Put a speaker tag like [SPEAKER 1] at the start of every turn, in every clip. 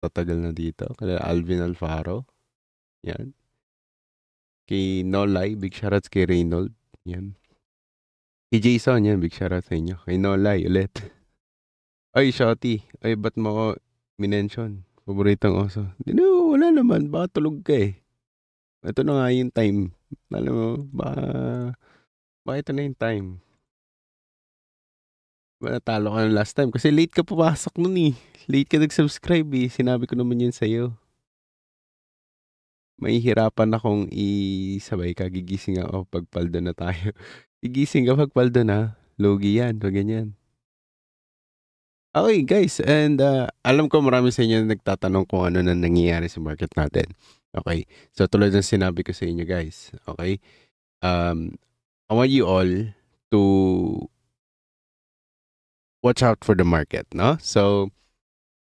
[SPEAKER 1] tatagal na dito. Kaya Alvin Alfaro. Yan. Kay Nolay, big shoutouts kay Reynold. Yan. Kay Jason, yan, big shoutout sa inyo. Kay Nolay, ulit. Ay, Shotty. Ay, ba't mo ako minention? Paboritong oso. Di na, wala naman. Baka tulog ka eh. Ito na nga yung time. Alam mo, baka ito na yung time. Natalo ka na last time. Kasi late ka pumasok nun eh. Late ka nag-subscribe eh. Sinabi ko naman yun sa'yo. Mahihirapan akong isabay ka. Gigising ako pag paldo na tayo. Gigising ka pag paldo na. Logi yan. Wag ganyan. Okay guys. And alam ko marami sa inyo nagtatanong kung ano na nangyayari sa market natin. Okay. So tulad ng sinabi ko sa inyo guys. Okay. I want you all to watch out for the market, no? So,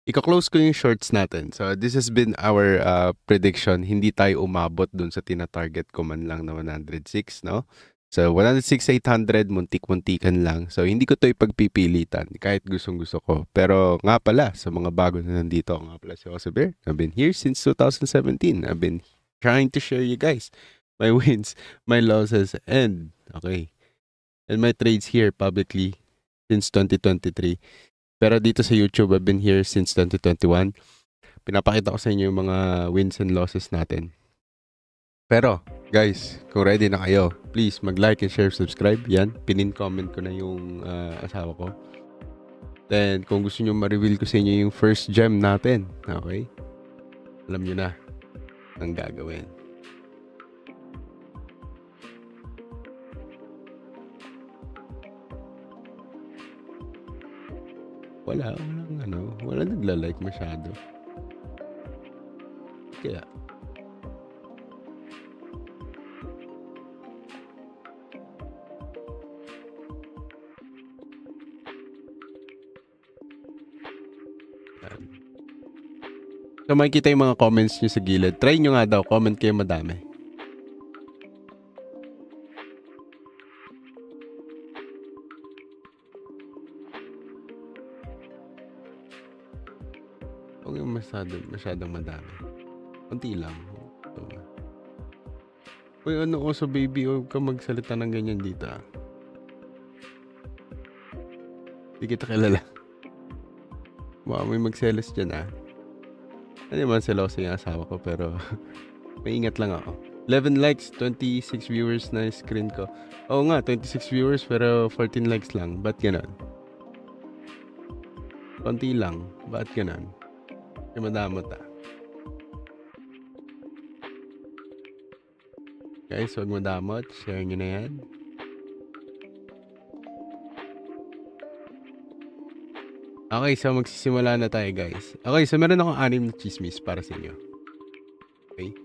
[SPEAKER 1] iko-close ko yung shorts natin. So, this has been our prediction. Hindi tayo umabot dun sa tina-target ko man lang na 106, no? So, 106,800, muntik-muntikan lang. So, hindi ko to ipagpipilitan kahit gustong-gusto ko. Pero nga pala, sa mga bago na nandito, nga pala si Jose Bear. I've been here since 2017. I've been trying to share you guys my wins, my losses, and, okay, and my trades here publicly since 2023. Pero dito sa YouTube, I've been here since 2021. Pinapakita ko sa inyo yung mga wins and losses natin. Pero, guys, kung ready na kayo, please mag-like and share, subscribe. Yan, pinin comment ko na yung asawa ko. Then, kung gusto nyo ma-reveal ko sa inyo yung first gem natin, okay? Alam nyo na ang gagawin. Wala nagla-like masyado. Kaya, so makikita yung mga comments nyo sa gilid. Try nyo nga daw, comment kayo madami. Huwag yung masyadong madami. Kunti lang. Uy, ano oso baby, huwag ka magsalita ng ganyan dito. Hindi kita kilala. Baka may magselos dyan Ano naman seloso yung asawa ko, pero maingat lang ako. 11 likes, 26 viewers na screen ko. Oo nga, 26 viewers pero 14 likes lang. Ba't ganun? Konti lang. Ba't ganun? Madamot Guys, huwag madamot. Share nyo na yan. Okay, so magsisimula na tayo guys. Okay, so meron akong 6 na chismis para sa inyo. Okay?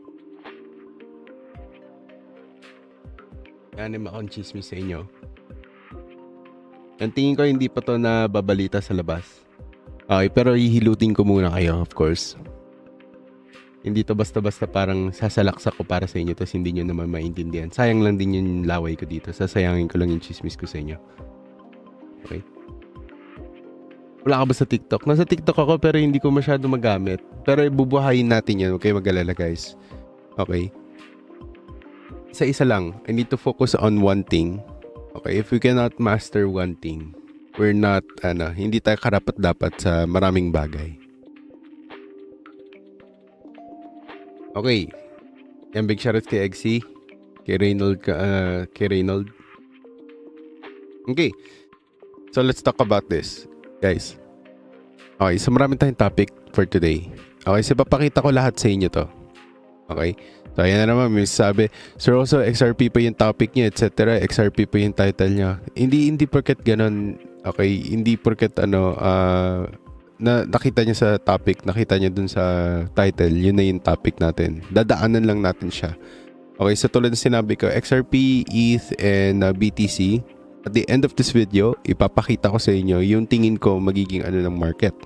[SPEAKER 1] 6 akong chismis sa inyo. Ang tingin ko hindi pa to na babalita sa labas. Okay, pero hihilutin ko muna kayo, of course. Hindi to basta-basta parang sasalaksak ko para sa inyo tapos hindi nyo naman maintindihan. Sayang lang din yung laway ko dito. Sasayangin ko lang yung chismis ko sa inyo. Okay? Wala ka ba sa TikTok? Nasa TikTok ako pero hindi ko masyado magamit. Pero ibubuhayin natin yan. Okay, mag-alala guys. Okay? Isa-isa lang. I need to focus on one thing. Okay? If we cannot master one thing, we're not, hindi tayo karapat-dapat sa maraming bagay. Okay. Yan, big shoutout kay Eggsy. Kay Reynold. Okay. So, let's talk about this. Guys. Okay, so marami tayong topic for today. Okay, so papakita ko lahat sa inyo to. Okay? So, ayan na naman, may sabi, Sir also, XRP pa yung topic niya, etc. XRP pa yung title niya. Hindi porket ganun, okay? Hindi porket na nakita niya sa topic, nakita niya dun sa title, yun na yung topic natin. Dadaanan lang natin siya. Okay, so tulad ng sinabi ko, XRP, ETH, and BTC, at the end of this video, ipapakita ko sa inyo yung tingin ko magiging ng market.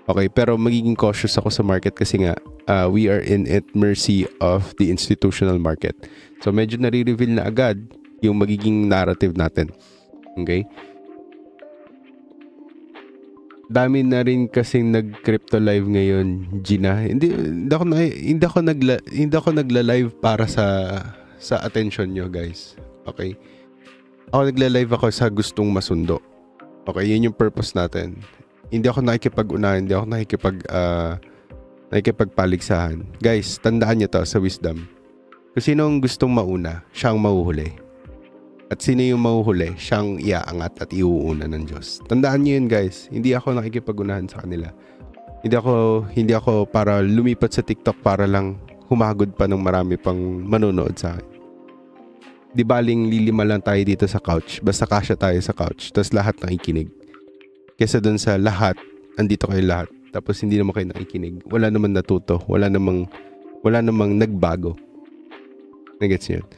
[SPEAKER 1] Okay, pero magiging cautious ako sa market kasi nga, we are in at mercy of the institutional market. So, medyo nare-reveal na agad yung magiging narrative natin. Okay? dami na rin kasing nag-crypto live ngayon, Gina. Hindi ako nagla-live para sa attention nyo, guys. Okay? Ako nagla-live ako sa gustong masundo. Okay, yun yung purpose natin. Hindi ako nakikipag-unahan, hindi ako nakikipagpaligsahan. Guys, tandaan nyo to sa wisdom. Kung sino ang gustong mauna, siya ang mahuhuli. At sino yung mahuhuli, siyang iaangat at iuuna ng Diyos. Tandaan nyo yun, guys. Hindi ako nakikipag-unahan sa kanila. Hindi ako para lumipat sa TikTok para lang humagod pa ng marami pang manonood sa akin. Di baling lilima lang tayo dito sa couch. Basta kasya tayo sa couch. Tapos lahat nakikinig. Kesa dun sa lahat, andito kayo lahat. Tapos hindi naman kayo nakikinig. Wala namang natuto. Wala namang nagbago. Nagets yun.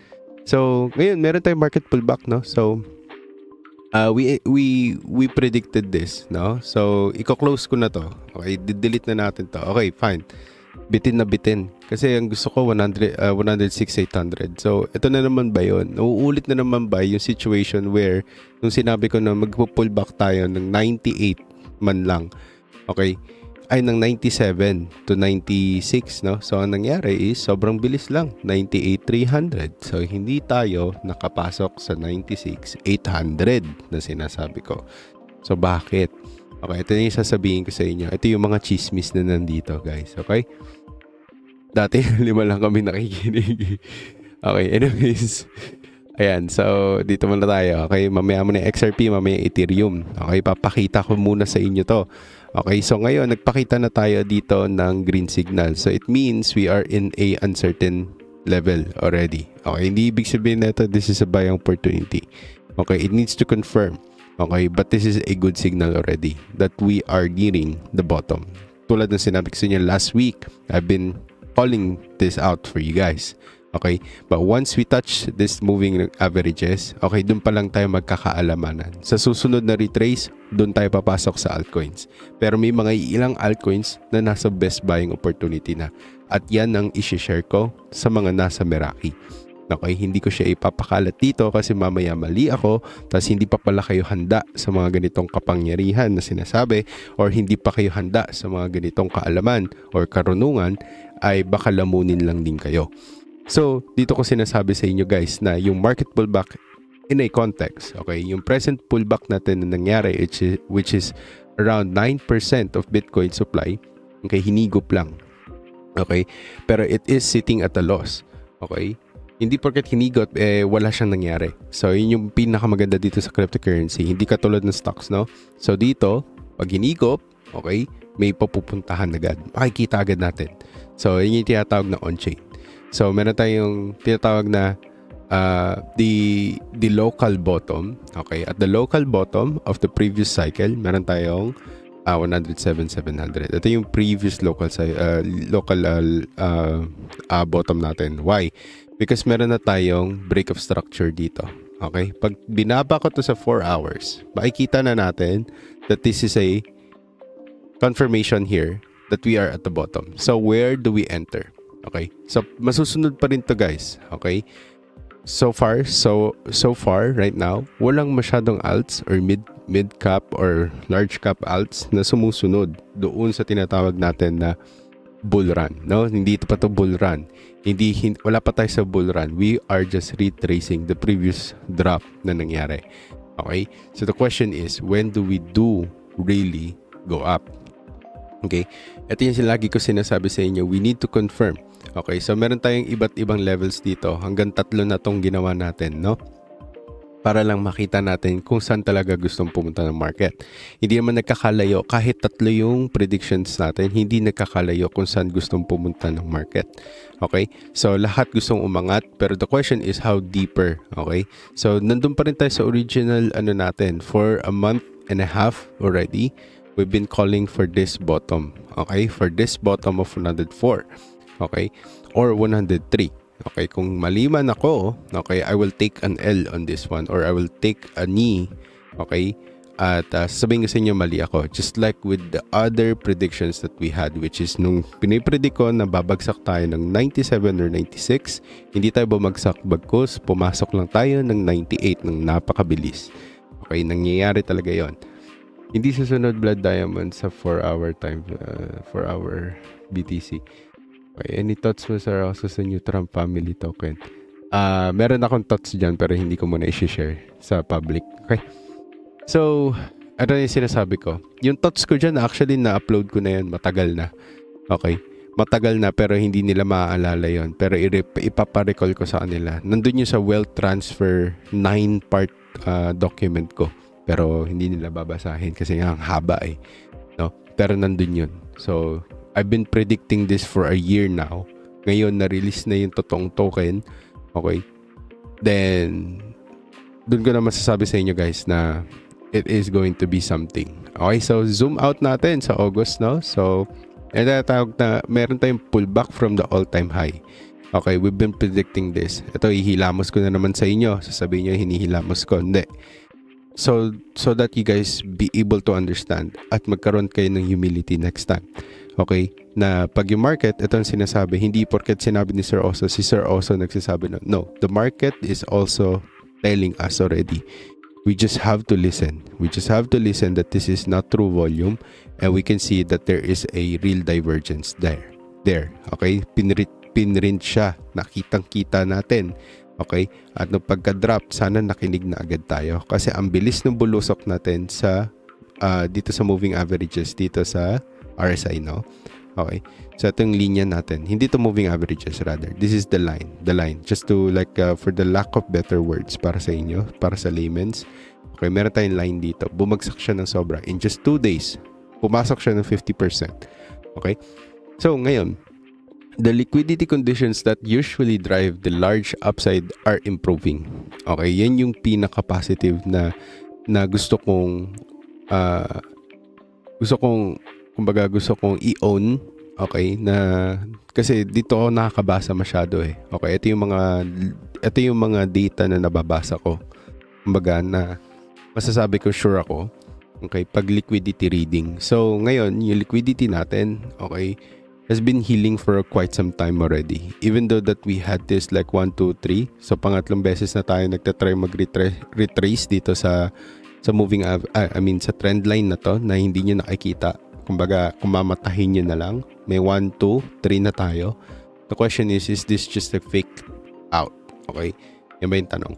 [SPEAKER 1] So, ngayon, meron tayong market pullback, no? So, we predicted this, no? So, i-close ko na to. Okay, delete na natin to. Okay, fine. Bitin na bitin. Kasi ang gusto ko 106,800. So, ito na naman ba yun? Nauulit na naman ba yung situation where nung sinabi ko na magpo-pullback tayo ng 98 man lang. Okay? Ay, ng 97 to 96, no? So, ang nangyari is, sobrang bilis lang. 98,300. So, hindi tayo nakapasok sa 96,800 na sinasabi ko. So, bakit? Okay, ito yung sasabihin ko sa inyo. Ito yung mga chismis na nandito, guys. Okay? Dati, 5 lang kami nakikinig. Okay, anyways. Ayan, so, dito muna tayo. Okay, mamaya muna yung XRP, mamaya Ethereum. Okay, papakita ko muna sa inyo to. Okay, so ngayon, nagpakita na tayo dito ng green signal. So, it means we are in a uncertain level already. Okay, hindi ibig sabihin na ito, this is a buying opportunity. Okay, it needs to confirm. Okay, but this is a good signal already that we are nearing the bottom. Tulad ng sinabi ko sa inyo last week, I've been calling this out for you guys. Okay, but once we touch this moving averages, okay, dun pa lang tayo magkakaalamanan. Sa susunod na retrace, dun tayo papasok sa altcoins. Pero may mga ilang altcoins na nasa best buying opportunity na. At yan ang isi-share ko sa mga nasa Meraki. Okay, hindi ko siya ipapakalat dito kasi mamaya mali ako, tapos hindi pa pala kayo handa sa mga ganitong kapangyarihan na sinasabi, or hindi pa kayo handa sa mga ganitong kaalaman or karunungan, ay baka lamunin lang din kayo. So, dito ko sinasabi sa inyo guys na yung market pullback in a context, okay? Yung present pullback natin na nangyari, which is around 9% of Bitcoin supply, okay, hinigop lang. Okay? Pero it is sitting at a loss. Okay? Hindi porket hinigot, wala siyang nangyari. So, yun yung pinakamaganda dito sa cryptocurrency. Hindi katulad ng stocks, no? So, dito, pag hinigop, okay, may papupuntahan agad. Makikita agad natin. So, yun yung tinatawag na on-chain. So, meron tayong tinatawag na the local bottom. Okay? At the local bottom of the previous cycle, meron tayong 107,700. Ito yung previous local bottom natin. Why? Because meron na tayong break of structure dito. Okay? Pag binaba ko to sa 4 hours, makikita na natin that this is a confirmation here that we are at the bottom. So, where do we enter? Okay? So, masusunod pa rin to guys. Okay? So far, right now, walang masyadong alts or mid cap or large cap alts na sumusunod doon sa tinatawag natin na bull run. No? Hindi ito pa to bull run. Wala pa tayo sa bull run. We are just retracing the previous drop na nangyari. Okay? So, the question is, when do we really go up? Okay? Ito yung lagi ko sinasabi sa inyo, we need to confirm. Okay, so meron tayong iba't ibang levels dito. Hanggang 3 na tong ginawa natin, no? Para lang makita natin kung saan talaga gustong pumunta ng market. Hindi naman nagkakalayo. Kahit 3 yung predictions natin, hindi nagkakalayo kung saan gustong pumunta ng market. Okay? So, lahat gustong umangat. Pero the question is how deeper. Okay? So, nandun pa rin tayo sa original natin. For a month and a half already, we've been calling for this bottom. Okay? For this bottom of 104. Okay? Or 103. Okay? Kung mali man ako, okay, I will take an L on this one or I will take a knee. Okay? At sabihin ko sa inyo mali ako. Just like with the other predictions that we had, which is nung pinipredict ko na babagsak tayo ng 97 or 96, hindi tayo bumagsak bagkus, pumasok lang tayo ng 98 ng napakabilis. Okay? Nangyayari talaga yon. Hindi susunod blood diamond sa 4-hour time, 4-hour BTC. Okay, any thoughts mo sir also sa new Trump family token? Meron akong thoughts dyan pero hindi ko muna i-share sa public. Okay? So, ano yung sinasabi ko? Yung thoughts ko dyan, actually na-upload ko na yan, matagal na. Okay? Matagal na pero hindi nila maaalala yon. Pero ipaparecall ko sa kanila. Nandun yung sa wealth transfer 9-part document ko. Pero hindi nila babasahin kasi ang haba eh. No? Pero nandun yun. So, I've been predicting this for a year now. Ngayon, na-release na yung totoong token. Okay? Then, dun ko na masasabi sa inyo guys na it is going to be something. Okay, so zoom out natin sa August, no? So, meron tayong pullback from the all-time high. Okay, we've been predicting this. Ito, ihilamos ko na naman sa inyo. Sasabihin nyo, hinihilamos ko. Hindi. So that you guys be able to understand at magkaroon kayo ng humility next time. Okay? Na pag yung market, ito ang sinasabi, hindi porket sinabi ni Sir Oso, si Sir Oso nagsasabi na, no, the market is also telling us already. We just have to listen. We just have to listen that this is not true volume and we can see that there is a real divergence there. Okay? Pinrint siya. Nakitang-kita natin. Okay? At nung pagka-drop, sana nakinig na agad tayo. Kasi ang bilis ng bulusok natin sa dito sa moving averages, dito sa RSI, no? Okay? So, ito yung linya natin. Hindi to moving averages, rather. This is the line. The line. Just to, like, for the lack of better words para sa inyo, para sa layman's. Okay, meron tayong line dito. Bumagsak siya ng sobra. In just 2 days, pumasok siya ng 50%. Okay? So, ngayon, the liquidity conditions that usually drive the large upside are improving. Okay, yan yung pinaka-positive na gusto kong gusto kong i-own. Okay, na kasi dito ako nakakabasa masyado eh. Okay, ito yung mga data na nababasa ko. Kumbaga na masasabi ko sure ako. Okay, pag liquidity reading. So, ngayon, yung liquidity natin, okay, has been healing for quite some time already. Even though that we had this like 1, 2, 3. So, pangatlong beses na tayo nagtatry mag-retrace dito sa moving, sa trend line na to na hindi nyo nakikita. Kumbaga, kung mamatahin nyo na lang, may 1, 2, 3 na tayo. The question is this just a fake out? Okay? Yan ba yung tanong?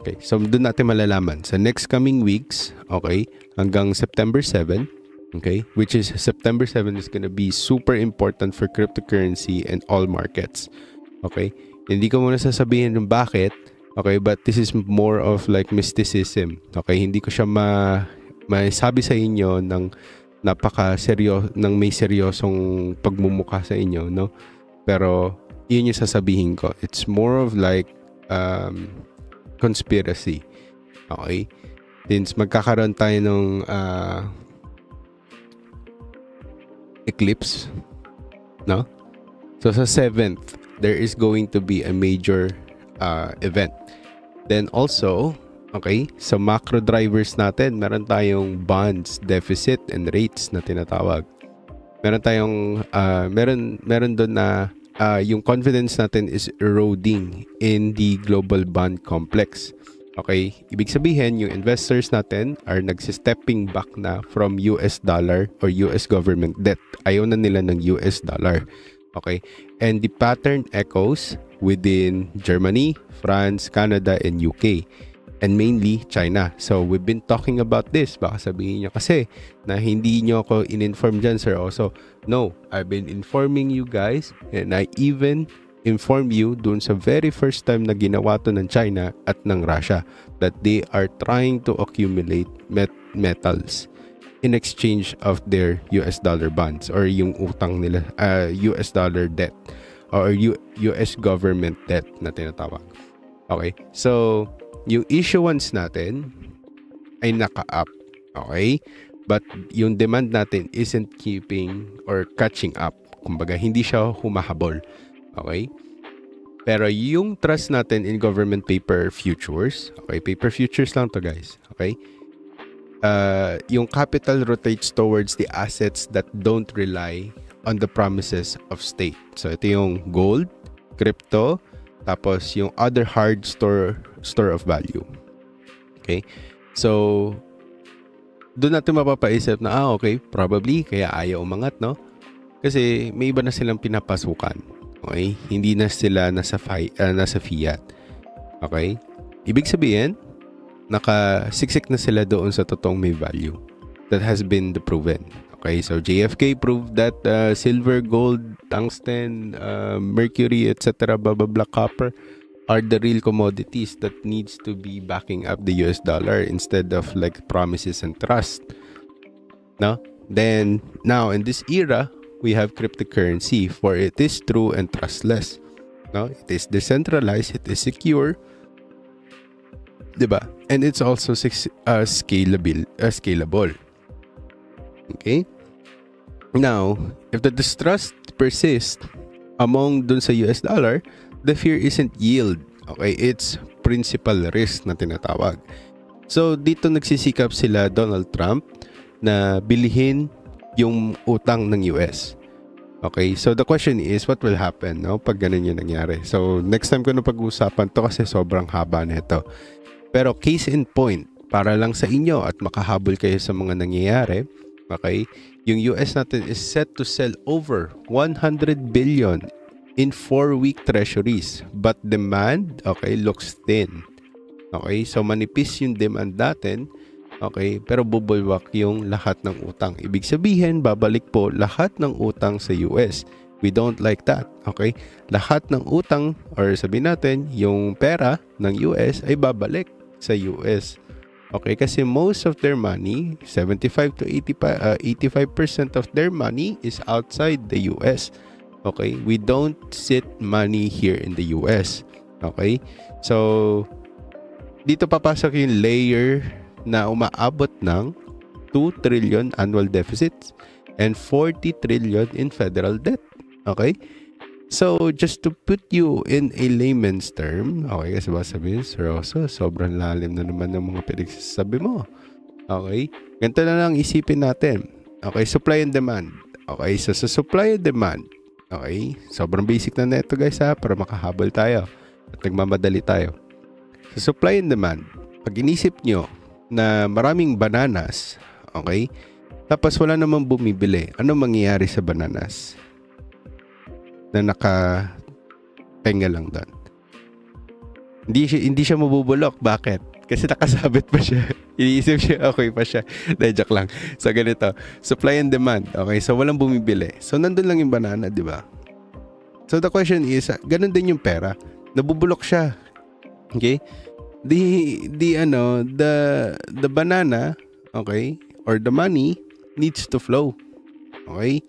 [SPEAKER 1] Okay, so doon natin malalaman. Sa next coming weeks, okay, hanggang September 7, okay, which is September 7 is gonna be super important for cryptocurrency and all markets. Okay? Hindi ko muna sasabihin ng bakit, okay, but this is more of like mysticism. Okay? Hindi ko siya masabi sa inyo ng may seryosong pagmumukha sa inyo, no? Pero yun yung sasabihin ko. It's more of like conspiracy. Okay? Since magkakaroon tayo ng eclipse, no? So sa 7th, there is going to be a major event. Then also, okay, sa macro drivers natin, meron tayong bonds, deficit, and rates na tinatawag. Meron tayong, meron doon na yung confidence natin is eroding in the global bond complex. Okay, ibig sabihin, yung investors natin are nagsistepping back na from US dollar or US government debt. Ayaw na nila ng US dollar. Okay, and the pattern echoes within Germany, France, Canada, and UK. And mainly China. So we've been talking about this. Baka sabihin nyo kasi na hindi nyo ako in-inform dyan, sir. Also, no, I've been informing you guys and I even inform you dun sa very first time na ginawa to ng China at ng Russia that they are trying to accumulate metals in exchange of their US dollar bonds or yung utang nila, US dollar debt or US government debt na tinatawag. Okay, so yung issuance natin ay naka-up. Okay? But yung demand natin isn't keeping or catching up. Kumbaga, hindi siya humahabol. Okay? Pero yung trust natin in government paper futures, okay? Paper futures lang to guys. Okay? Yung capital rotates towards the assets that don't rely on the promises of state. So, ito yung gold, crypto, tapos yung other hard store of value. Okay? So, doon natin mapapaisip na, okay, probably, kaya ayaw umangat, no? Kasi may iba na silang pinapasukan. Okay? Hindi na sila nasa fiat. Okay? Ibig sabihin, nakasiksik na sila doon sa totoong may value. That has been proven. Okay? So, JFK proved that silver, gold, tungsten, mercury, etc., blah, blah, blah, copper are the real commodities that needs to be backing up the US dollar instead of like promises and trust. No? Then, now in this era, we have cryptocurrency, for it is true and trustless. No? It is decentralized, it is secure, diba? And it's also scalable. Okay? Now, if the distrust persists among dun sa US dollar, the fear isn't yield. Okay? It's principal risk na tinatawag. So, dito nagsisikap sila Donald Trump na bilhin yung utang ng US. Okay? So, the question is, what will happen, no? Pag ganun yung nangyari. So, next time ko na pag-uusapan to kasi sobrang haba nito. Pero, case in point, para lang sa inyo at makahabol kayo sa mga nangyayari, okay? Yung US natin is set to sell over 100 billion in 4-week treasuries. But demand, okay, looks thin. Okay? So, manipis yung demand natin. Okay, pero bubulwak yung lahat ng utang. Ibig sabihin, babalik po lahat ng utang sa US. We don't like that. Okay? Lahat ng utang, or sabihin natin, yung pera ng US ay babalik sa US. Okay? Kasi most of their money, 75 to 85% of their money is outside the US. Okay? We don't sit money here in the US. Okay? So, dito papasok yung layer na umaabot ng 2 trillion annual deficits and 40 trillion in federal debt. Okay? So, just to put you in a layman's term, okay, kasi ba sabihin, Sir Rosso, sobrang lalim na naman ng mga pinagsasabi mo. Okay? Ganito na lang isipin natin. Okay? Supply and demand. Okay? So, sa supply and demand, okay? Sobrang basic na neto guys ha, para makahabol tayo at nagmamadali tayo. Sa supply and demand, pag inisip nyo na maraming bananas, okay? Tapos wala namang bumibili. Ano mangyayari sa bananas na nakatenga lang doon? Hindi siya mabubulok. Bakit? Kasi nakasabit pa siya. Iniisip siya, okay pa siya. Joke lang. So, ganito. Supply and demand. Okay? So, walang bumibili. So, nandun lang yung banana, di ba? So, the question is, ganun din yung pera. Nabubulok siya. Okay? The banana, okay, or the money needs to flow. Okay?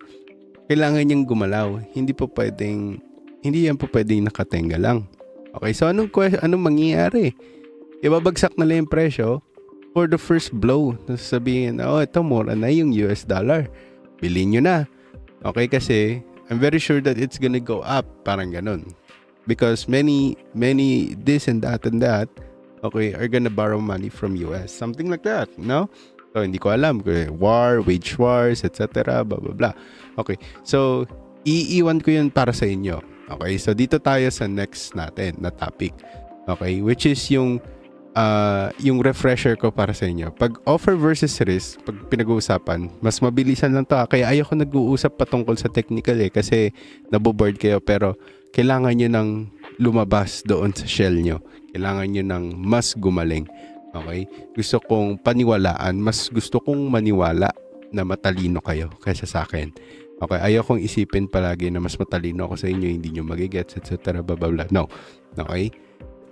[SPEAKER 1] Kailangan niyang gumalaw. Hindi yan po pwedeng nakatenga lang. Okay, so anong mangyayari? Ibabagsak na lang yung presyo for the first blow. Sabihin, ito mura na yung US dollar. Bilhin nyo na. Okay, kasi I'm very sure that it's gonna go up. Parang ganun. Because many this and that, okay, are gonna borrow money from US. Something like that, no? So, hindi ko alam. War, wage wars, etc. Blah, blah, blah. Okay, so, iiwan ko yun para sa inyo. Okay, so dito tayo sa next natin na topic. Okay, which is yung refresher ko para sa inyo. Pag offer versus risk, pag pinag-uusapan, mas mabilisan lang to. Kaya ayoko nag-uusap patungkol sa technical kasi naboboard kayo, pero kailangan nyo nang lumabas doon sa shell nyo. Kailangan nyo nang mas gumaling. Okay? Gusto kong paniwalaan, mas gusto kong maniwala na matalino kayo kaysa sa akin. Okay? Ayaw kong isipin palagi na mas matalino ako sa inyo, hindi nyo magigets, etc. Blah, blah, blah. No. Okay?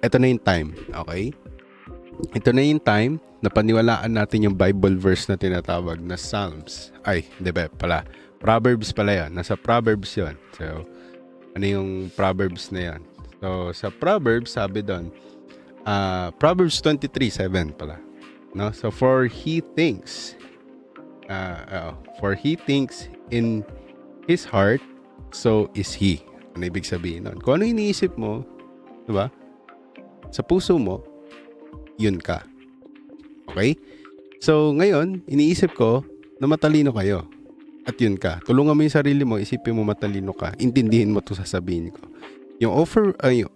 [SPEAKER 1] Ito na yung time. Okay? Ito na yung time na paniwalaan natin yung Bible verse na tinatawag na Psalms. Ay, di ba pala? Proverbs pala yan. Nasa Proverbs yun. So, ano yung Proverbs na yan? So, sa Proverbs, sabi doon, Proverbs 23:7 pala. No? So, for he thinks in his heart, so is he. Ano ibig sabihin nun? Kung ano iniisip mo, diba? Sa puso mo, yun ka. Okay? So, ngayon, iniisip ko na matalino kayo. At yun ka. Tulungan mo yung sarili mo, isipin mo matalino ka. Intindihin mo ito sasabihin ko. Yung offer. Ano yun,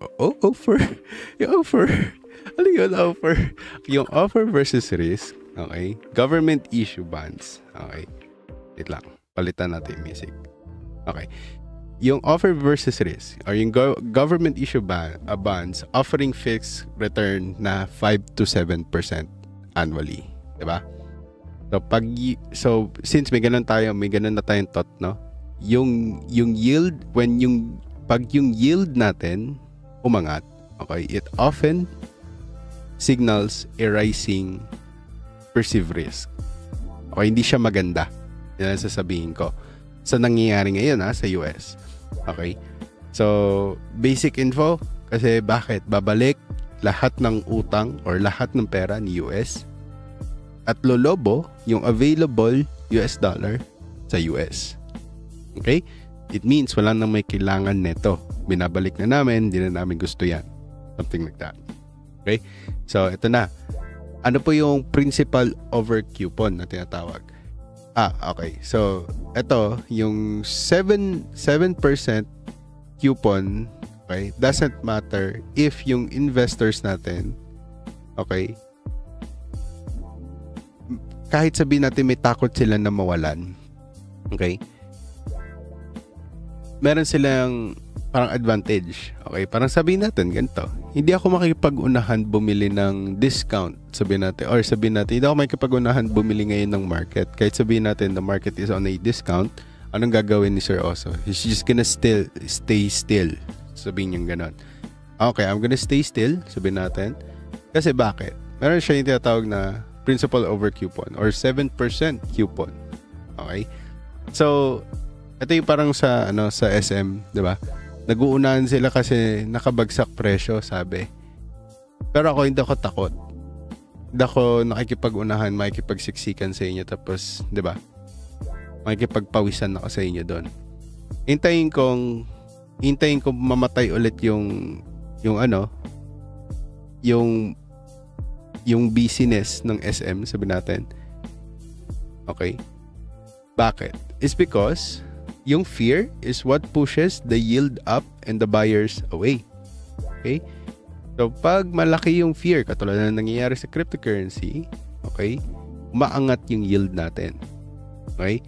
[SPEAKER 1] offer? Yung offer versus risk. Okay? Government issue bonds. Okay. Wait lang. Palitan natin yung music. Okay. Yung offer versus risk or yung government issue bonds offering fixed return na 5 to 7% annually. Diba? So, since may ganun na tayong thought, no? Yung yield, pag yung yield natin umangat, okay, it often signals a rising perceived risk. Okay, hindi siya maganda. Yan ang sasabihin ko. Sa nangyayari ngayon sa US. Okay? So, basic info, kasi bakit? Babalik lahat ng utang or lahat ng pera ni US at lolobo yung available US dollar sa US. Okay? It means wala nang may kailangan neto. Binabalik na namin, hindi na namin gusto yan. Something like that. Okay? So, ito na. Ano po yung principal over coupon na tinatawag? Okay. So, ito, yung 7% coupon, okay, doesn't matter if yung investors natin, okay, kahit sabihin natin may takot sila na mawalan, okay, meron silang parang advantage. Okay, parang sabihin natin ganito. Hindi ako makikipag-unahan bumili ng discount, sabihin natin. Or sabihin natin, hindi ako makikipag-unahan bumili ngayon ng market. Kahit sabihin natin the market is on a discount, anong gagawin ni Sir Oso? He's just gonna stay still. Sabihin niyang ganon. Okay, I'm gonna stay still, sabihin natin. Kasi bakit? Meron siya yung tinatawag na principal over coupon or 7% coupon. Okay? So, ito yung parang sa SM, 'di ba? Nag-uunahan sila kasi nakabagsak presyo, sabi. Pero ako hindi ako takot. Hindi ako nakikipag-unahan, makikipagsiksikan sa inyo tapos, 'di ba? Makikipagpawisan ako sa inyo doon. Hintayin kong mamatay ulit yung business ng SM, sabi natin. Okay? Bakit? It's because yung fear is what pushes the yield up and the buyers away. Okay? So, pag malaki yung fear, katulad na nangyayari sa cryptocurrency, okay, umaangat yung yield natin. Okay?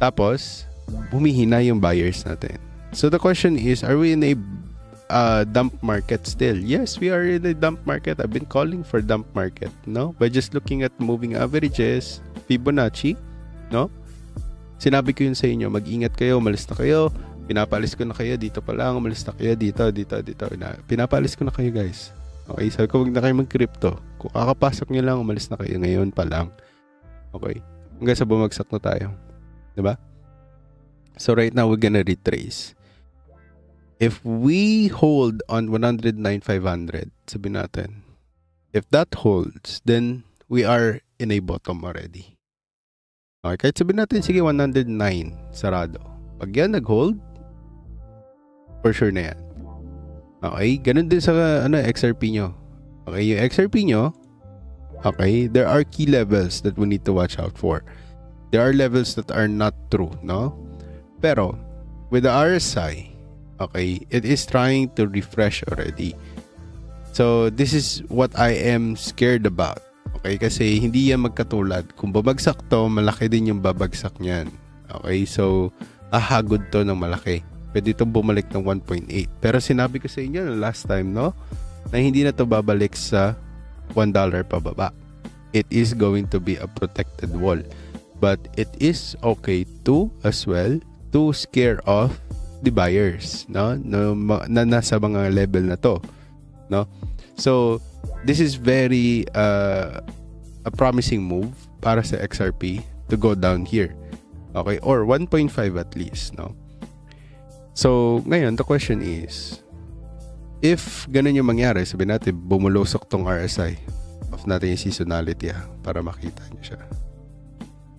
[SPEAKER 1] Tapos, humihina yung buyers natin. So, the question is, are we in a dump market still? Yes, we are in a dump market. I've been calling for dump market, no? By just looking at moving averages, Fibonacci, no? Sinabi ko yun sa inyo, mag-ingat kayo, umalis na kayo, pinapalis ko na kayo, dito pa lang, umalis na kayo, dito. Pinapalis ko na kayo, guys. Okay, sabi ko, huwag na kayo mag-crypto. Kung kakapasok nyo lang, umalis na kayo ngayon pa lang. Okay, hanggang sa bumagsak na tayo. Diba? So right now, we're gonna retrace. If we hold on 109,500, sabihin natin, if that holds, then we are in a bottom already. Okay, kahit sabihin natin, sige, 109, sarado. Pag yan nag-hold, for sure na yan. Okay, ganun din sa XRP nyo. Okay, yung XRP nyo, okay, there are key levels that we need to watch out for. There are levels that are not true, no? Pero, with the RSI, okay, it is trying to refresh already. So, this is what I am scared about. Okay, kasi hindi yan magkatulad. Kung babagsak to, malaki din yung babagsak niyan. Okay, so ahagod to ng malaki. Pwede itong bumalik ng 1.8. Pero sinabi ko sa inyo last time, no, na hindi na to babalik sa $1 pababa. It is going to be a protected wall. But it is okay to, as well, to scare off the buyers, no, na nasa mga level na to, no? So, this is very a promising move para sa XRP to go down here. Okay? Or 1.5 at least, no? So, ngayon, the question is, if ganun yung mangyari, sabihin natin, bumulusok tong RSI. Off natin yung seasonality para makita nyo siya.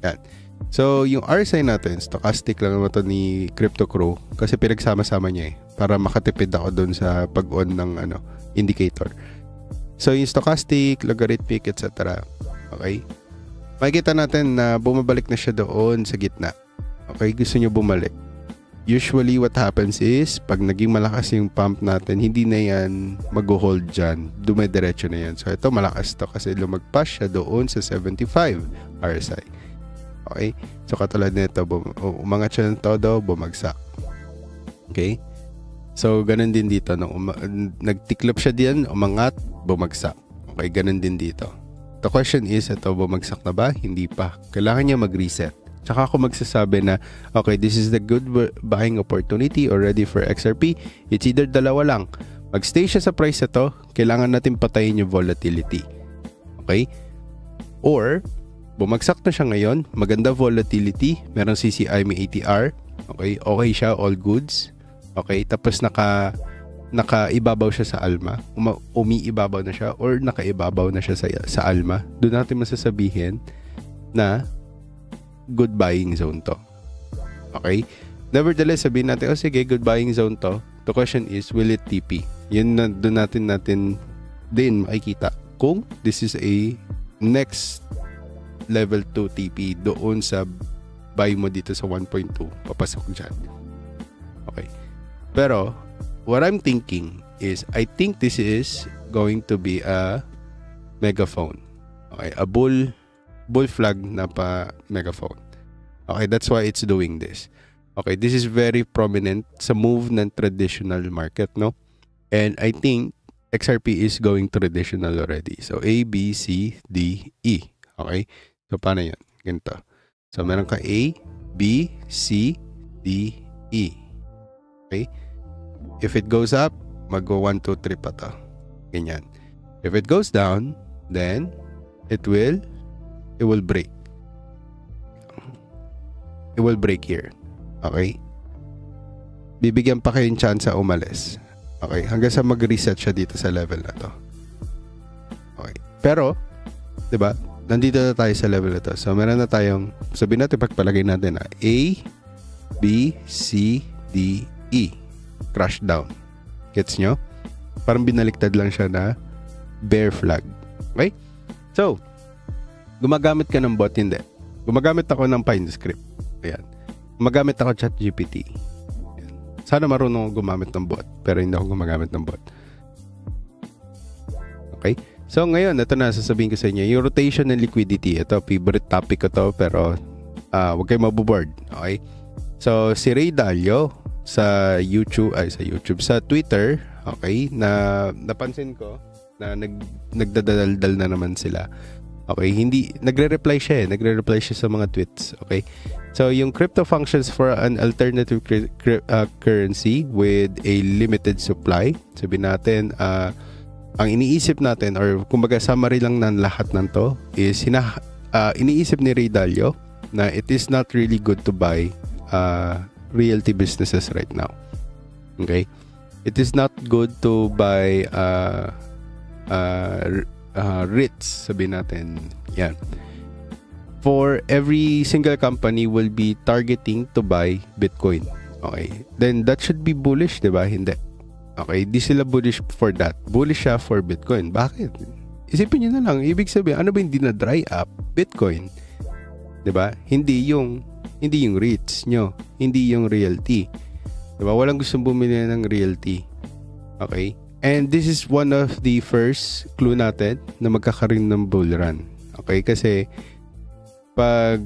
[SPEAKER 1] Yan. So, yung RSI natin, stochastic lang naman ito ni Crypto Crow kasi pinagsama-sama niya para makatipid ako dun sa pag-on ng indicator. So, yung stochastic, logarithmic, etc. Okay? Makikita natin na bumabalik na siya doon sa gitna. Okay? Gusto nyo bumalik. usually what happens is pag naging malakas yung pump natin, hindi na yan mag-hold dyan, dumediretso na yan. So ito malakas to kasi lumagpas siya doon sa 75 RSI. Okay, so katulad nito, umangat siya ng todo, bumagsak. Okay, so ganun din dito, nagtiklop siya diyan, umangat, bumagsak. Okay, ganun din dito. The question is, ito bumagsak na ba? Hindi pa, kailangan niya mag-reset. Tsaka ako magsasabi na, okay, this is the good buying opportunity already for XRP. It's either dalawa lang. Mag-stay siya sa price ito, kailangan natin patayin yung volatility. Okay? Or, bumagsak na siya ngayon, maganda volatility, merong CCI, may ATR. Okay? Okay siya, all goods. Okay? Tapos nakaibabaw siya sa ALMA. Umiibabaw na siya or nakaibabaw na siya sa ALMA. Doon natin masasabihin na good buying zone to. Okay? Nevertheless, sabihin natin, sige, good buying zone to. The question is, will it TP? Yun na doon natin din makikita kung this is a next level 2 TP doon sa buy mo dito sa 1.2. Papasok dyan. Okay. Pero, what I'm thinking is, I think this is going to be a megaphone. Okay, a bull flag na pa megaphone. Okay, that's why it's doing this. Okay, this is very prominent sa move ng traditional market, no? And I think XRP is going traditional already. So A, B, C, D, E. Okay? So paano yan? Ganito. So meron ka A, B, C, D, E. Okay? If it goes up, mag-go 1, 2, 3 pa to. Ganyan. If it goes down, then it will break. It will break here. Okay? Bibigyan pa kayong chance umalis. Okay? Hanggang sa mag-reset siya dito sa level na to. Okay. Pero, diba? Nandito na tayo sa level na to. So, meron na tayong, sabihin natin, pagpalagay natin na A, B, C, D, E. Crash down. Gets nyo? Parang binaliktad lang siya na bear flag. Okay? So, gumagamit ka ng bot, hindi. Gumagamit ako ng PineScript. Ayan. Gumagamit ako ChatGPT. Ayan. Sana marunong ako gumamit ng bot, pero hindi ako gumagamit ng bot. Okay? So, ngayon, ito na, sasabihin ko sa inyo, yung rotation ng liquidity. Ito, favorite topic ko to, pero huwag kayo mabuboard. Okay? So, si Ray Dalio, sa Twitter, okay, na napansin ko na nagdadaldal na naman sila. Okay, hindi nagre-reply siya sa mga tweets, okay? So yung crypto functions for an alternative currency with a limited supply. Sabihin natin ang iniisip natin or kumbaga summary lang ng lahat ng to is iniisip ni Ray Dalio na it is not really good to buy realty businesses right now. Okay? It is not good to buy REITs, sabihin natin. Yan. For every single company will be targeting to buy Bitcoin. Okay? Then that should be bullish, diba? Hindi. Okay? Di sila bullish for that. Bullish siya for Bitcoin. Bakit? Isipin nyo na lang. Ibig sabihin, ano ba hindi na dry up? Bitcoin. Diba? Hindi yung REITs nyo. Hindi yung realty. Diba? Walang gustong bumili ng realty. Okay? And this is one of the first clue natin na magkakaroon ng bull run. Okay? Kasi pag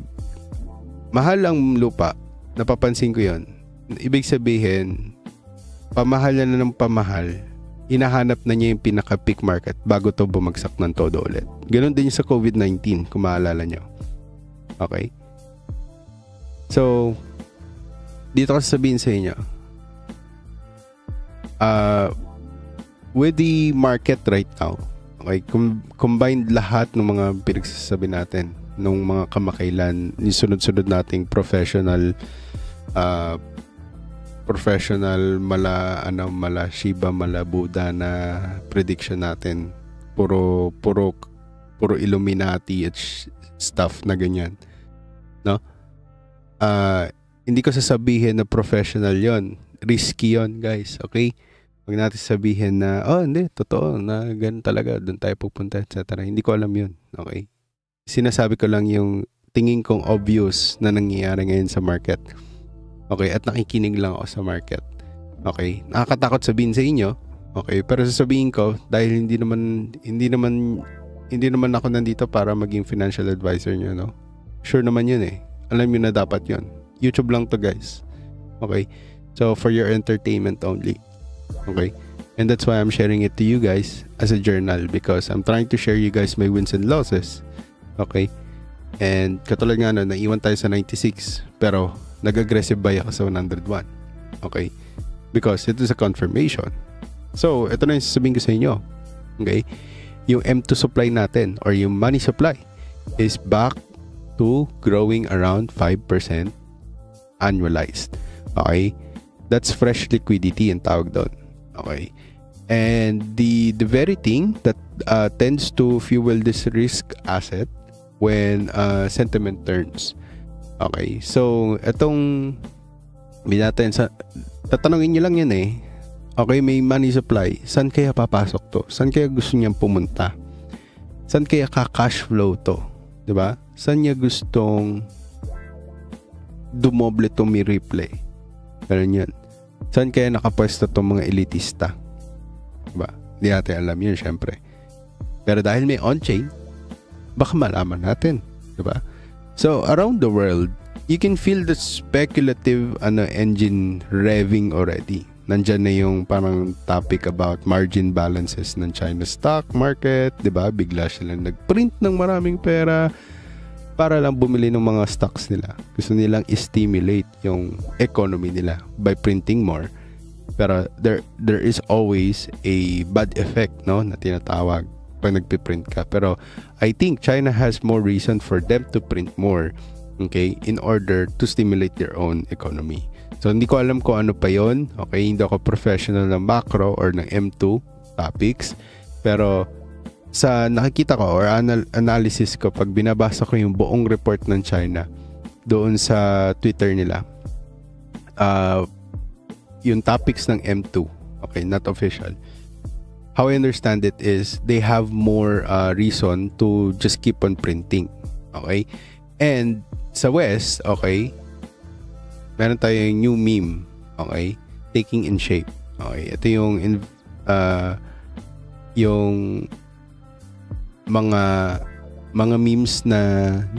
[SPEAKER 1] mahal ang lupa, napapansin ko yon. Ibig sabihin, pamahal na ng pamahal, hinahanap na niya yung pinaka-peak market bago to bumagsak ng todo ulit. Ganon din sa COVID-19, kung maalala nyo. Okay? So, dito ko sasabihin sa inyo, with the market right now, okay, combined lahat ng mga pinagsasabi natin, nung mga kamakailan, yung sunod-sunod nating professional mala Shiba, mala Buddha na prediction natin, puro Illuminati at stuff na ganyan, no? Hindi ko sasabihin na professional yon, risky yon, guys. Okay, wag natin sabihin na hindi, totoo na ganun talaga, doon tayo pupunta, etc. Hindi ko alam yun. Okay, sinasabi ko lang yung tingin kong obvious na nangyayari ngayon sa market. Okay, at nakikinig lang ako sa market. Okay, nakakatakot sabihin sa inyo. Okay, pero sasabihin ko dahil hindi naman ako nandito para maging financial advisor niyo, no? Sure naman 'yun eh. Alam niyo na dapat 'yun. YouTube lang to, guys. Okay? So for your entertainment only. Okay? And that's why I'm sharing it to you guys as a journal because I'm trying to share you guys my wins and losses. Okay? And katulad nga naiwan tayo sa 96 pero nag-aggressive buy ako sa 101. Okay? Because it is a confirmation. So, ito na yung sasabihin ko sa inyo. Okay? Yung M2 supply natin or yung money supply is back to growing around 5% annualized. Okay? That's fresh liquidity ang tawag doon. Okay? And the very thing that tends to fuel this risk asset when sentiment turns. Okay? So, itong tatanungin nyo lang yan eh. Okay, may money supply. Saan kaya papasok to? Saan kaya gusto niyang pumunta? Saan kaya ka-cash flow to? 'Di ba? Saan niya gustong dumoble to may replay? Ganun yan. Saan kaya nakapwesto tong mga elitista? 'Di ba? Hindi natin alam yun, syempre. Pero dahil may on-chain, baka malaman natin. 'Di ba? So, around the world, you can feel the speculative engine revving already. Nandyan na yung parang topic about margin balances ng China stock market, 'di ba? Bigla silang nagprint ng maraming pera para lang bumili ng mga stocks nila. Gusto nilang i-stimulate yung economy nila by printing more. Pero there is always a bad effect, no, na tinatawag pag nagpiprint ka. Pero I think China has more reason for them to print more, okay, in order to stimulate their own economy. So, hindi ko alam kung ano pa yon. Okay, hindi ako professional ng macro or ng M2 topics. Pero, sa nakikita ko or analysis ko, pag binabasa ko yung buong report ng China doon sa Twitter nila, yung topics ng M2, okay, not official. How I understand it is, they have more reason to just keep on printing. Okay? And, sa West, okay, meron tayong new meme, okay, taking in shape. Okay, ito yung mga memes na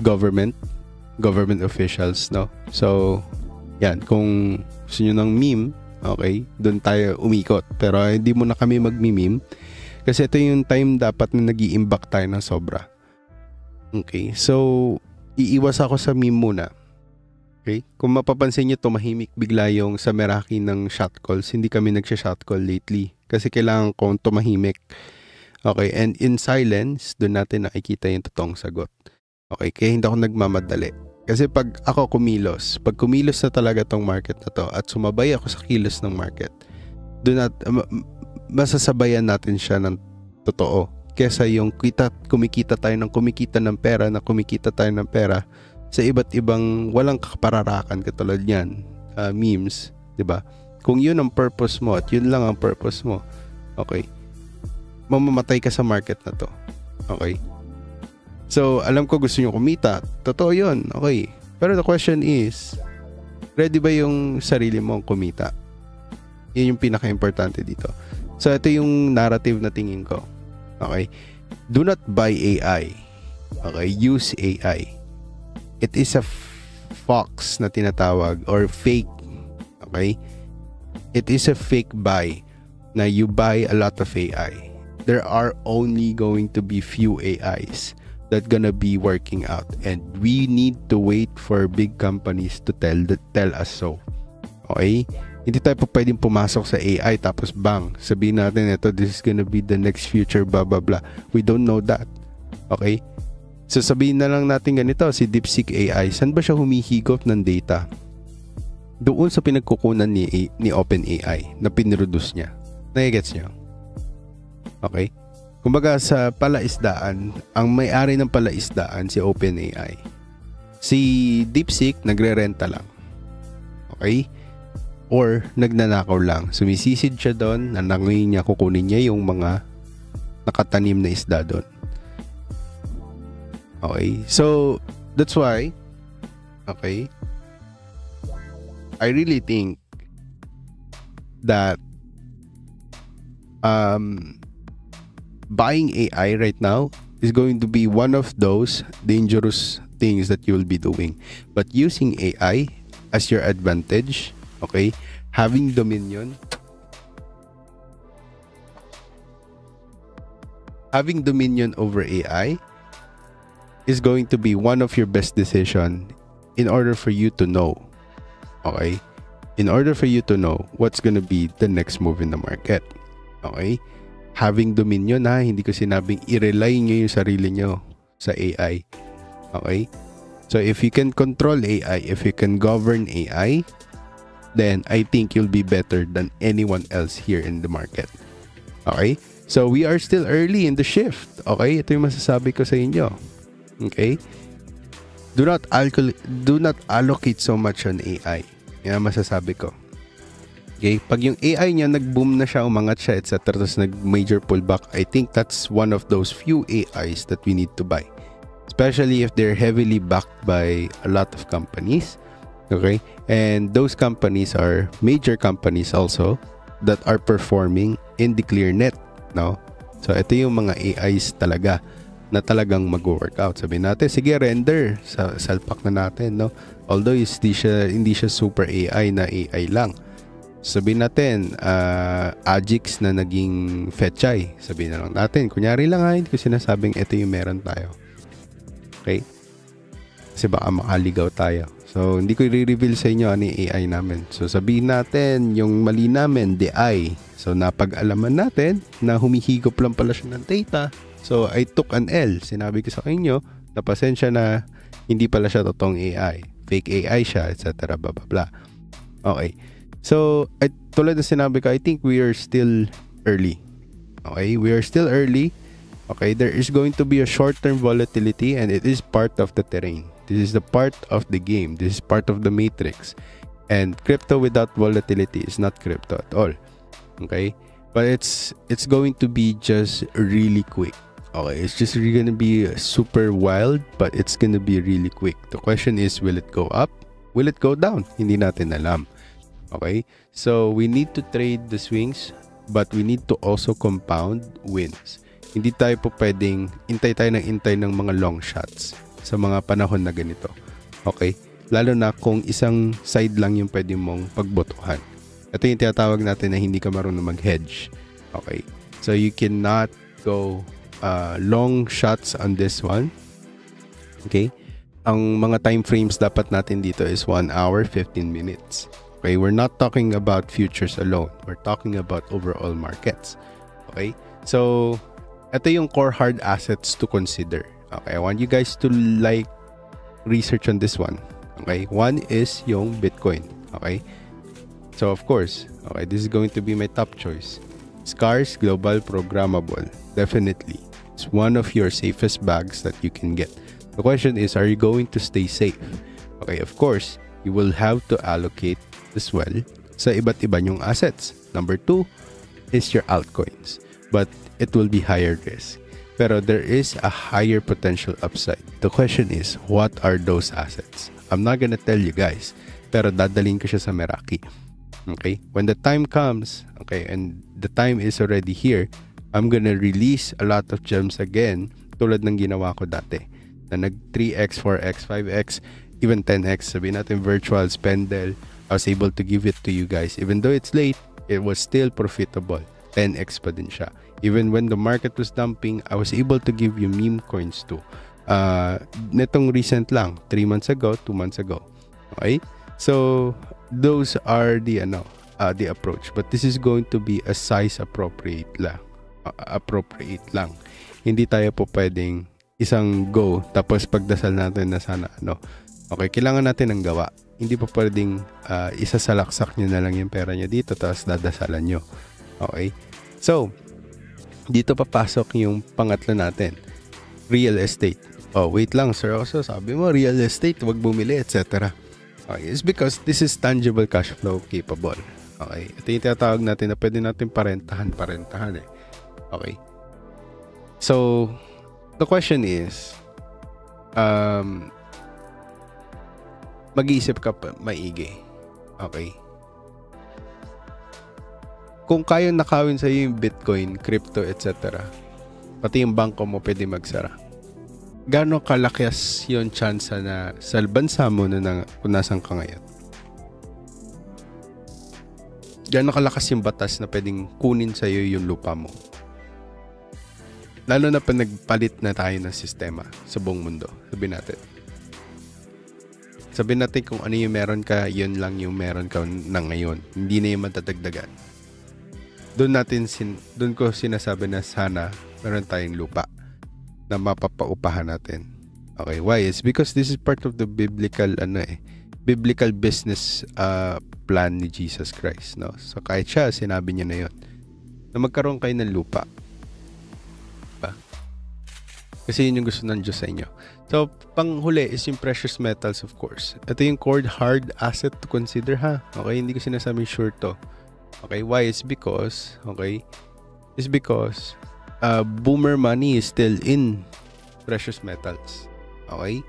[SPEAKER 1] government officials, no? So, yan, kung gusto nyo ng meme, okay, doon tayo umikot. Pero hindi mo na kami magmi-meme kasi ito yung time dapat na nag-i-imbak tayo ng sobra. Okay, so iiwas ako sa meme muna. Okay? Kung mapapansin nyo, tumahimik bigla yung sa Meraki ng shot calls. Hindi kami nagsha-shot call lately. Kasi kailangan kong tumahimik. Okay? And in silence, doon natin nakikita yung totoong sagot. Okay? Kaya hindi ako nagmamadali. Kasi pag kumilos na talaga tong market na to at sumabay ako sa kilos ng market, doon masasabayan natin siya ng totoo. Kesa yung kumikita tayo ng pera sa iba't ibang walang kapararakan katulad niyan, memes, 'di ba? Kung 'yun ang purpose mo at 'yun lang ang purpose mo, okay, mamamatay ka sa market na to. Okay? So, alam ko gusto niyo kumita. Totoo 'yun. Okay. Pero the question is, ready ba yung sarili mong kumita? 'Yun yung pinaka-importante dito. So, ito yung narrative na tingin ko. Okay? Do not buy AI. Okay? Use AI. It is a fox na tinatawag or fake. Okay? It is a fake buy na you buy a lot of AI. There are only going to be few AIs that gonna be working out and we need to wait for big companies to tell us so. Okay? Hindi tayo pa pwedeng pumasok sa AI tapos bang, sabihin natin ito, this is gonna be the next future, blah blah blah. We don't know that. Okay? So sabihin na lang natin ganito, si DeepSeek AI, saan ba siya humihigop ng data? Doon sa pinagkukunan ni OpenAI na pinroduce niya. Nagigets niyo? Okay? Kumbaga sa palaisdaan, ang may-ari ng palaisdaan si OpenAI. Si DeepSeek nagre-renta lang. Okay? Or nagnanakaw lang. Sumisisid siya doon, nanangoy niya, kukunin niya yung mga nakatanim na isda doon. Okay? So, that's why, okay, I really think that buying AI right now is going to be one of those dangerous things that you'll be doing. But using AI as your advantage, okay, having dominion over AI is going to be one of your best decision in order for you to know, okay, in order for you to know what's gonna be the next move in the market, okay. Having dominion, ha, hindi ko sinabing i-rely nyo yung sarili nyo sa AI, okay. So if you can control AI, if you can govern AI, then I think you'll be better than anyone else here in the market, okay. So we are still early in the shift, okay. Ito yung masasabi ko sa inyo, okay. Do not allocate so much on AI. Yan masasabi ko. Okay, pag yung AI niya nag-boom na siya, umangat siya, etc., tapos nag-major pullback, I think that's one of those few AIs that we need to buy. Especially if they're heavily backed by a lot of companies. Okay? And those companies are major companies also that are performing in the ClearNet, no? So, ito yung mga AIs talaga na talagang mag-workout. Sabihin natin, sige, render. Salpak na natin, no? Although, hindi siya super AI na AI lang. Sabihin natin, Ajix na naging Fetchay. Sabihin na lang natin. Kunyari lang, hindi ko sinasabing ito yung meron tayo. Okay? Kasi baka makaligaw tayo. So, hindi ko i-reveal sa inyo ano yung AI namin. So, sabihin natin, yung mali namin, DI. So, napag-alaman natin na humihigop lang pala siya ng data. So, I took an L. Sinabi ko sa inyo, na pasensya na hindi pala siya totoong AI. Fake AI siya, etc. Blah, blah, blah. Okay. So, tulad na sinabi ko, I think we are still early. Okay? We are still early. Okay? There is going to be a short-term volatility and it is part of the terrain. This is the part of the game. This is part of the matrix. And crypto without volatility is not crypto at all. Okay? But it's going to be just really quick. Okay? It's just really going to be super wild, but it's going to be really quick. The question is, will it go up? Will it go down? Hindi natin alam. Okay, so we need to trade the swings, but we need to also compound wins. Hindi tayo po pwedeng intay ng mga long shots sa mga panahon na ganito. Okay, lalo na kung isang side lang yung pwede mong pagbotohan. Ito yung tinatawag natin na hindi ka marunong mag-hedge. Okay, so you cannot go long shots on this one. Okay, ang mga time frames dapat natin dito is 1 hour 15 minutes. Okay, we're not talking about futures alone. We're talking about overall markets. Okay? So, ito yung core hard assets to consider. Okay, I want you guys to like research on this one. Okay? One is yung Bitcoin. Okay? So, of course, okay, this is going to be my top choice. Scarce Global Programmable. Definitely. It's one of your safest bags that you can get. The question is, are you going to stay safe? Okay, of course, you will have to allocate as well sa iba't iba nyong assets. Number 2 is your altcoins, but it will be higher risk, pero there is a higher potential upside. The question is, what are those assets? I'm not gonna tell you guys, pero dadalhin ko siya sa Meraki. Okay, when the time comes, okay, and the time is already here, I'm gonna release a lot of gems again, tulad ng ginawa ko dati na nag 3x, 4x, 5x, even 10x. Sabihin natin virtual spendel, I was able to give it to you guys. Even though it's late, it was still profitable. 10x pa din siya. Even when the market was dumping, I was able to give you meme coins too. Netong recent lang, 3 months ago, 2 months ago. Okay? So, those are the approach. But this is going to be a size appropriate lang. Hindi tayo po pwedeng isang go, tapos pagdasal natin na sana Okay, kailangan natin ng gawa. Hindi pa pwedeng isasalaksak nyo na lang yung pera nyo dito tapos dadasalan nyo. Okay? So, dito papasok yung pangatlo natin. Real estate. Oh, wait lang, sir. Also, sabi mo, real estate, wag bumili, etc. Okay, it's because this is tangible cash flow capable. Okay? Ito yung tinatawag natin na pwede natin parentahan eh. Okay? So, the question is, mag-iisip ka pa maigi. Okay. Kung kayang nakawin sa iyo yung Bitcoin, crypto, etc., pati yung bangko mo pwede magsara. Gaano kalakas yung chance na sa bansa mo na kung nasan ka ngayon? Gaano kalakas yung batas na pwedeng kunin sa iyo yung lupa mo? Lalo na pa nagpalit na tayo ng sistema sa buong mundo. Sabihin natin kung ano yung meron ka, yun lang yung meron ka na ngayon. Hindi na yung matatagdagan. Doon ko sinasabi na sana meron tayong lupa na mapapaupahan natin. Okay, why? It's because this is part of the biblical business plan ni Jesus Christ, no? So kahit siya sinabi niya na 'yon, na magkaroon kayo ng lupa. Diba? Kasi yun yung gusto ng Diyos sa inyo. So panghuli is yung precious metals, of course. Ito yung hard asset to consider, ha. Okay, hindi ko sinasabing sure to. Okay, why? It's because boomer money is still in precious metals. Okay?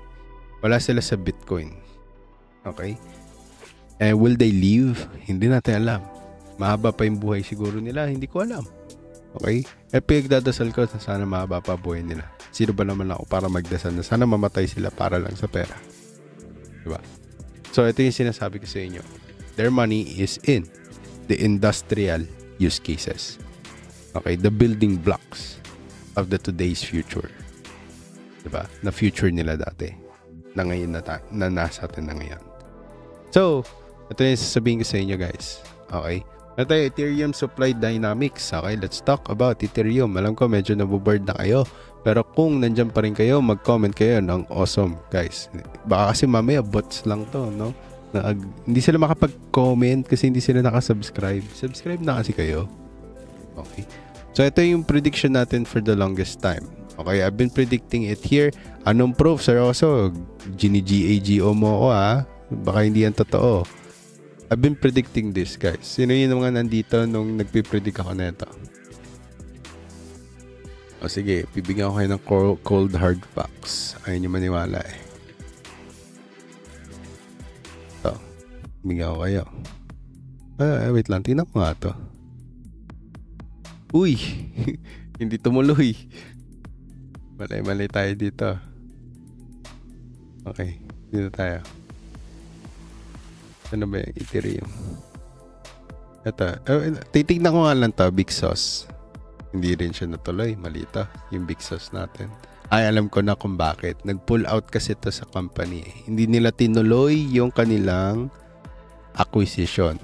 [SPEAKER 1] Wala sila sa Bitcoin. Okay? And will they leave? Hindi natin alam. Mahaba pa yung buhay siguro nila. Hindi ko alam. Okay? Pinagdadasal ko na sana mahaba pa buhay nila. Sino ba naman ako para magdasal na sana mamatay sila para lang sa pera? Diba? So, ito yung sinasabi ko sa inyo. Their money is in the industrial use cases. Okay, the building blocks of the today's future. Diba? Na future nila dati. Na ngayon na nasa atin na ngayon. So, ito yung sasabihin ko sa inyo, guys. Okay? Ito yung Ethereum supply dynamics. Okay, let's talk about Ethereum. Alam ko medyo naboboard na kayo. Pero kung nandyan pa rin kayo, mag-comment kayo ng awesome, guys. Baka kasi mamaya bots lang to, no? Hindi sila makapag-comment kasi hindi sila nakasubscribe. Subscribe na kasi kayo. Okay. So, ito yung prediction natin for the longest time. Okay, I've been predicting it here. Anong proof, Sir Oso? Gini-GAGO mo ako, ha? Baka hindi yan totoo. I've been predicting this, guys. Sino yung mga nandito nung nagpipredict ako na ito? O sige, bibigyan ko kayo ng cold hard facts. Ayaw nyo maniwala eh. Ito. Bibigyan ko kayo. Wait lang. Tingnan ko nga ito. Uy! Hindi tumuloy. Malay tayo dito. Okay. Dito tayo. Ano ba yung Ethereum? Ito. Titignan ko nga lang ito. Big Sauce. Hindi rin siya natuloy. Mali ito. Yung Big Sauce natin. Ay, alam ko na kung bakit. Nag-pull out kasi ito sa company. Hindi nila tinuloy yung kanilang acquisition.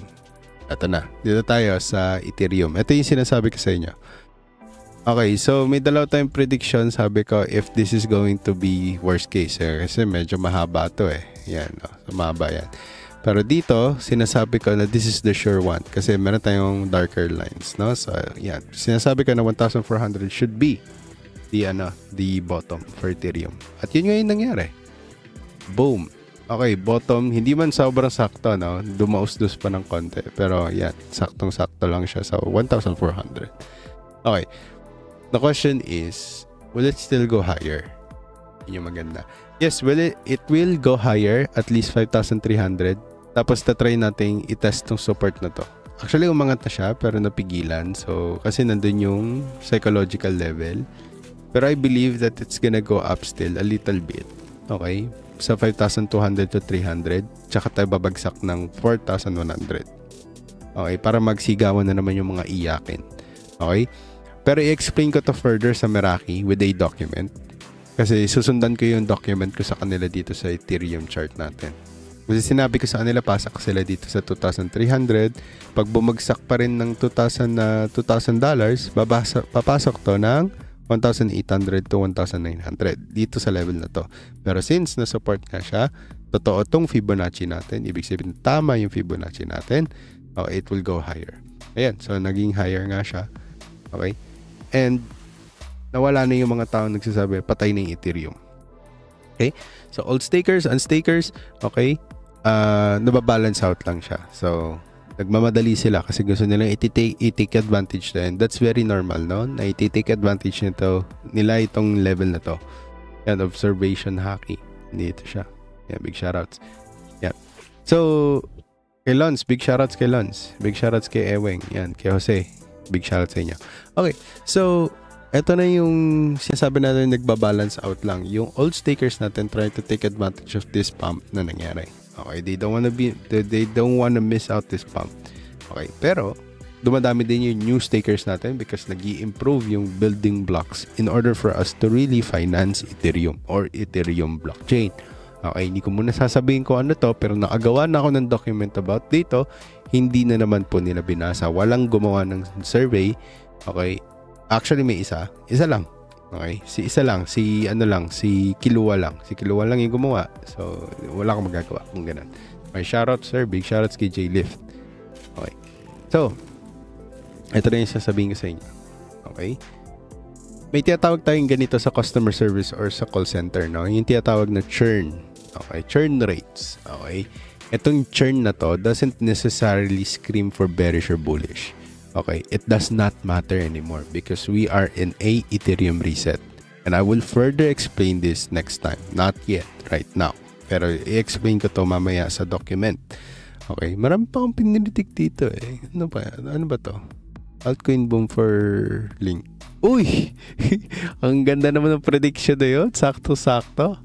[SPEAKER 1] Ito na. Dito tayo sa Ethereum. Ito yung sinasabi ko sa inyo. Okay, so may dalawa tayong prediction. Sabi ko, if this is going to be worst case. Kasi medyo mahaba ito eh. Yan. So, mahaba yan. Pero dito, sinasabi ko na this is the sure one. Kasi meron tayong darker lines. No? So, yan. Sinasabi ko na 1,400 should be the bottom for Ethereum. At yun nga yung nangyari. Boom. Okay, bottom, hindi man sobrang sakto, no? Dumaus-dus pa ng konti. Pero yan, saktong-sakto lang siya sa 1,400. Okay. The question is, will it still go higher? Yun yung maganda. Yes, it will go higher, at least 5,300. Tapos tatry natin i-test tong support na to. Actually, umangat na siya, pero napigilan. So, kasi nandun yung psychological level. Pero I believe that it's gonna go up still a little bit. Okay? Sa 5,200 to 300. Tsaka tayo babagsak ng 4,100. Okay? Para magsigawan na naman yung mga iyakin. Okay? Pero i-explain ko to further sa Meraki with a document. Kasi susundan ko yung document ko sa kanila dito sa Ethereum chart natin. Kasi sinabi ko sa kanila, pasak sila dito sa 2,300. Pag bumagsak pa rin ng $2,000, papasok to ng 1,800 to 1,900 dito sa level na to. Pero since na-support nga siya, totoo tong Fibonacci natin. Ibig sabihin, tama yung Fibonacci natin. It will go higher. Ayan, so naging higher nga siya. Okay? And nawala na yung mga tao nagsasabi, patay na yung Ethereum. Okay? So, old stakers, unstakers, okay? Nababalance out lang siya. So, nagmamadali sila kasi gusto nilang i-take advantage na. And that's very normal, no? Na i-take advantage nila itong level na to. Yan, observation hacking. Dito siya. Yan, big shoutouts. Yan. So, Kay Lons, big shoutouts kay Lons. Big shoutouts kay Eweng. Yan, kay Jose. Big shoutouts sa inyo. Okay, so eto na yung sinasabi natin, nagbabalance out lang. Yung old stakers natin try to take advantage of this pump na nangyari. Okay, they don't wanna miss out this pump. Okay, pero dumadami din yung new stakers natin because nag-i-improve yung building blocks in order for us to really finance Ethereum or Ethereum blockchain. Okay, hindi ko muna sasabihin ko ano to, pero nakagawa na ako ng document about dito. Hindi na naman po nila binasa. Walang gumawa ng survey. Okay, actually may isa lang. Okay, si Kilua lang. Si Kilua lang yung gumawa. So, wala akong magagawa kung ganun. Okay, shoutout sir, big shoutouts kay J-Lift. Okay, so ito na yung sasabihin ko sa inyo. Okay, may tinatawag tayong ganito sa customer service or sa call center, no? Yung tinatawag na churn. Okay, churn rates. Okay, itong churn na to doesn't necessarily scream for bearish or bullish. Okay, it does not matter anymore because we are in a Ethereum reset. And I will further explain this next time. Not yet, right now. Pero i-explain ko to mamaya sa document. Okay, marami pa akong pinilitik dito eh. Ano ba to? Altcoin boom for link. Uy! Ang ganda naman ng prediction na yun. Sakto-sakto.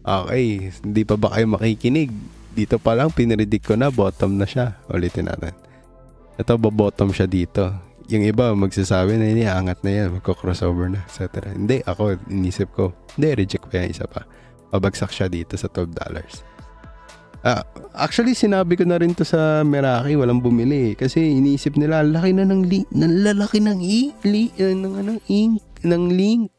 [SPEAKER 1] Okay, hindi pa ba kayo makikinig? Dito pa lang, pinredict ko na, bottom na siya. Ulitin natin. Ito, bottom siya dito. Yung iba, magsasabi na yun, angat na yan, magko-crossover na, etc. Hindi, ako, inisip ko, hindi, reject pa yan isa pa. Pabagsak siya dito sa $12. Actually, sinabi ko na rin to sa Meraki, walang bumili. Kasi iniisip nila, laki na ng link. Nalalaki ng link.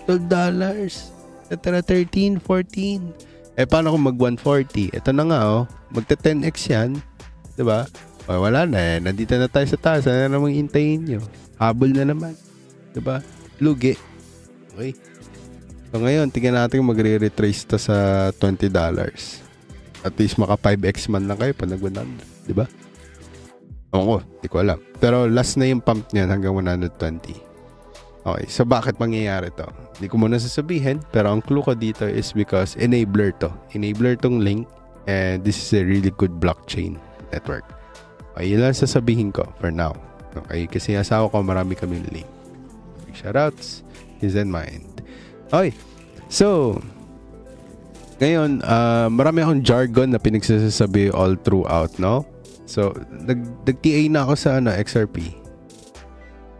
[SPEAKER 1] $12. Etc. 13, 14. Paano kung mag 140? Ito na nga, magta 10x yan. Diba? Wala na eh. Nandito na tayo sa taas. Ano namang intayin nyo? Habol na naman. Diba? Lugi. Okay. So ngayon, tingnan natin magre-retrace to sa $20. At least maka 5x man lang kayo pag nag-100. Diba? Ako, di ko alam. Pero last na yung pump niyan hanggang 120. Okay, so bakit mangyayari to? Hindi ko muna sasabihin, pero ang clue ko dito is because enabler to. Enabler tong link, and this is a really good blockchain network. Okay, yun lang sasabihin ko for now. Okay, kasi asawa ko marami kaming link. Shoutouts, his and mine. Okay, so ngayon, marami akong jargon na pinagsasabi all throughout, no? So, nag-TA na ako sa XRP.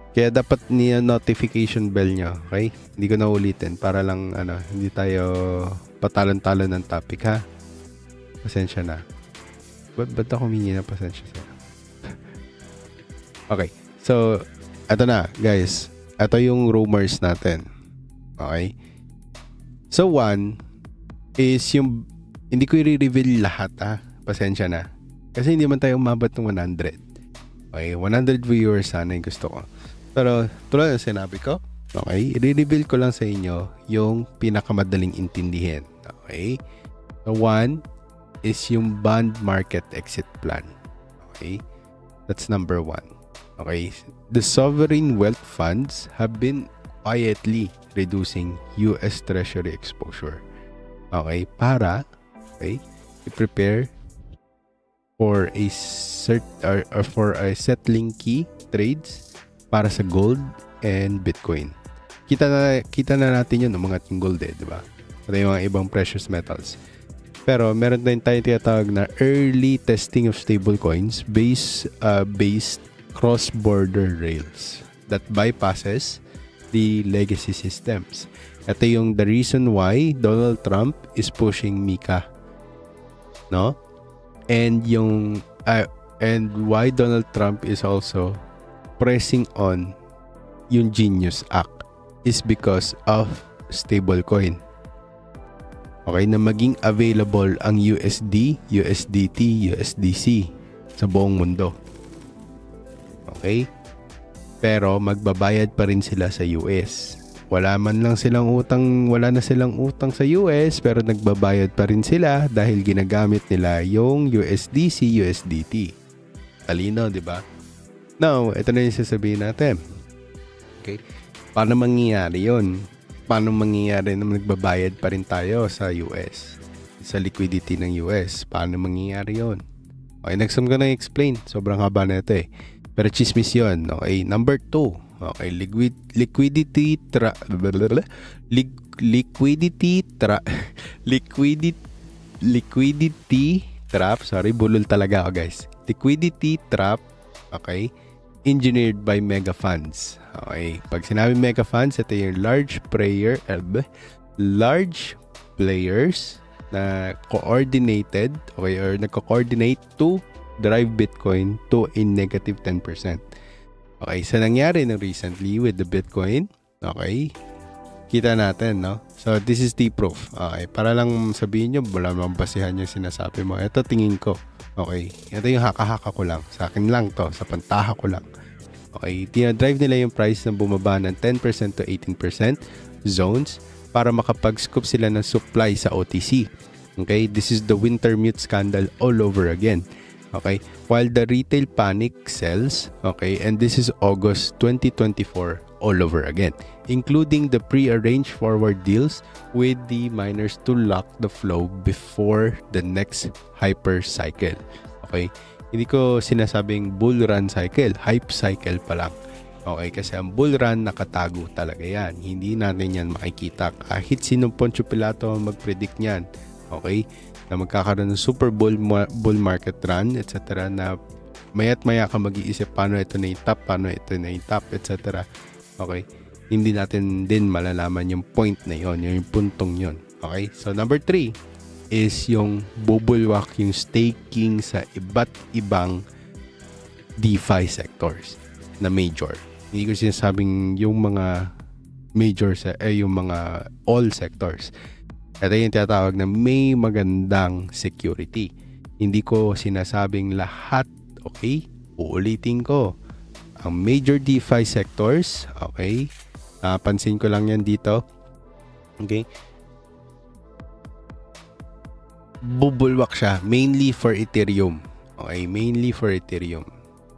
[SPEAKER 1] Kaya dapat niya notification bell niya, okay? Hindi ko na ulitin para lang hindi tayo patalon-talon ng topic, ha? Pasensya na. Ba't ako humingi na pasensya siya? Okay. So, eto na, guys. Ito yung rumors natin. Okay? So, one is yung hindi ko i-reveal lahat, ha? Pasensya na. Kasi hindi man tayo umabot ng 100. Okay? 100 viewers sana yung gusto ko. Pero tulad ng sinabi ko, okay, i-reveal ko lang sa inyo yung pinakamadaling intindihin. Okay? So, one is yung bond market exit plan. Okay? That's number one. Okay? The sovereign wealth funds have been quietly reducing US Treasury exposure. Okay? Para, okay, i-prepare for a for a settling key trades para sa gold and Bitcoin. Kita na natin yun ng mga gold di ba? At yung mga ibang precious metals. Pero meron din tayong tinatawag na early testing of stablecoins based cross-border rails that bypasses the legacy systems. Ito yung the reason why Donald Trump is pushing MiCA. No? And yung and why Donald Trump is also pressing on yung Genius Act is because of stablecoin. Okay, na maging available ang USD, USDT, USDC sa buong mundo. Okay? Pero magbabayad pa rin sila sa US. Wala na silang utang sa US pero nagbabayad pa rin sila dahil ginagamit nila yung USDC, USDT. Talino, di ba? Now, ito na yung sasabihin natin. Okay? Paano mangyayari yun? Paano mangyayari na nagbabayad pa rin tayo sa US? Sa liquidity ng US? Paano mangyayari yun? Okay, next I'm gonna explain. Sobrang haba na ito eh. Pero chismis yun. Okay, number 2. Okay, liquidity trap. Sorry, bulol talaga ako guys. Liquidity trap. Okay, engineered by mega funds. Okay, pag sinabi mega funds, ito yung large players na coordinated, okay, or nagko-coordinate to drive Bitcoin to a negative 10%. Okay, so nangyari na recently with the Bitcoin, okay, kita natin, no? So, this is the proof. Okay, para lang sabihin nyo, wala namang basihan yung sinasabi mo. Ito tingin ko. Okay, ito yung haka-haka ko lang. Sa akin lang to, sa pantaha ko lang. Okay, dinadrive nila yung price na bumaba ng 10% to 18% zones para makapag-scoop sila ng supply sa OTC. Okay, this is the Wintermute scandal all over again. Okay, while the retail panic sells, okay, and this is August 2024 all over again, including the pre-arranged forward deals with the miners to lock the flow before the next hyper cycle. Okay, hindi ko sinasabing bull run cycle, hype cycle pa lang. Okay, kasi ang bull run nakatago talaga yan. Hindi natin yan makikita. Kahit sinong Poncio Pilato mag-predict niyan. Okay, na magkakaroon ng super bull market run, etc. na maya't maya ka mag-iisip paano ito na yung top, paano ito na yung top, etc. Okay, hindi natin din malalaman yung point na yon, yung puntong yon. Okay, so number 3 is yung bubulwak yung staking sa iba't ibang DeFi sectors na major. Hindi ko sinasabing yung mga major yung mga all sectors. Ito yung tinatawag na may magandang security. Hindi ko sinasabing lahat, okay? Uulitin ko. Ang major DeFi sectors, okay? Pansin ko lang yan dito. Okay? Bubulwak siya mainly for Ethereum. Okay? Mainly for Ethereum.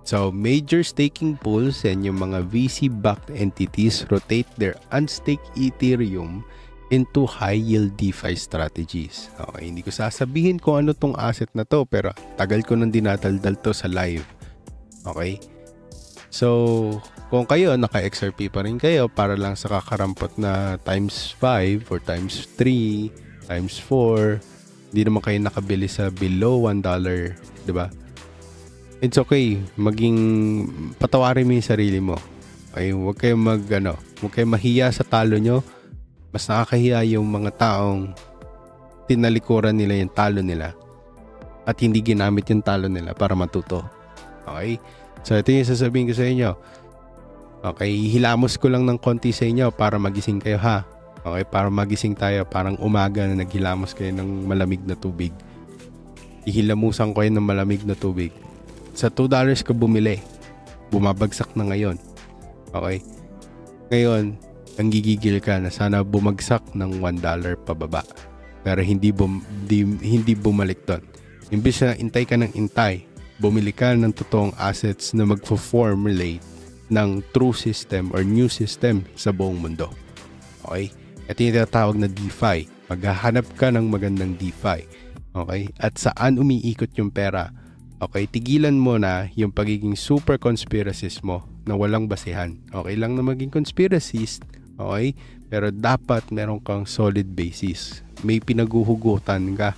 [SPEAKER 1] So, major staking pools and yung mga VC-backed entities rotate their unstaked Ethereum into high-yield DeFi strategies. Okay, hindi ko sasabihin kung ano tong asset na to, pero tagal ko nang dinadaldal to sa live. Okay? So, kung kayo, naka-XRP pa rin kayo para lang sa kakarampot na times 5 or times 3, times 4, hindi naman kayo nakabili sa below $1, diba? It's okay. Patawarin mo yung sarili mo. Okay? Huwag kayong mahiya sa talo nyo. Mas nakakahiya yung mga taong tinalikuran nila yung talo nila at hindi ginamit yung talo nila para matuto. Okay? So, ito yung sasabihin ko sa inyo. Okay? Hilamos ko lang ng konti sa inyo para magising kayo, ha? Okay? Para magising tayo. Parang umaga na naghilamos kayo ng malamig na tubig. Ihilamusan ko kayo ng malamig na tubig. Sa $2 ka bumili. Bumabagsak na ngayon. Okay? Ngayon, ang gigigil ka na sana bumagsak ng $1 pababa. Pero hindi bumalik doon. Imbis na intay ka ng intay, bumili ka ng totoong assets na magfo-formulate ng true system or new system sa buong mundo. Okay? Ito yung tinatawag na DeFi. Maghahanap ka ng magandang DeFi. Okay? At saan umiikot yung pera? Okay? Tigilan mo na yung pagiging super conspiracist mo na walang basihan. Okay lang na maging conspiracist. Okay? Pero dapat meron kang solid basis. May pinaguhugutan ka.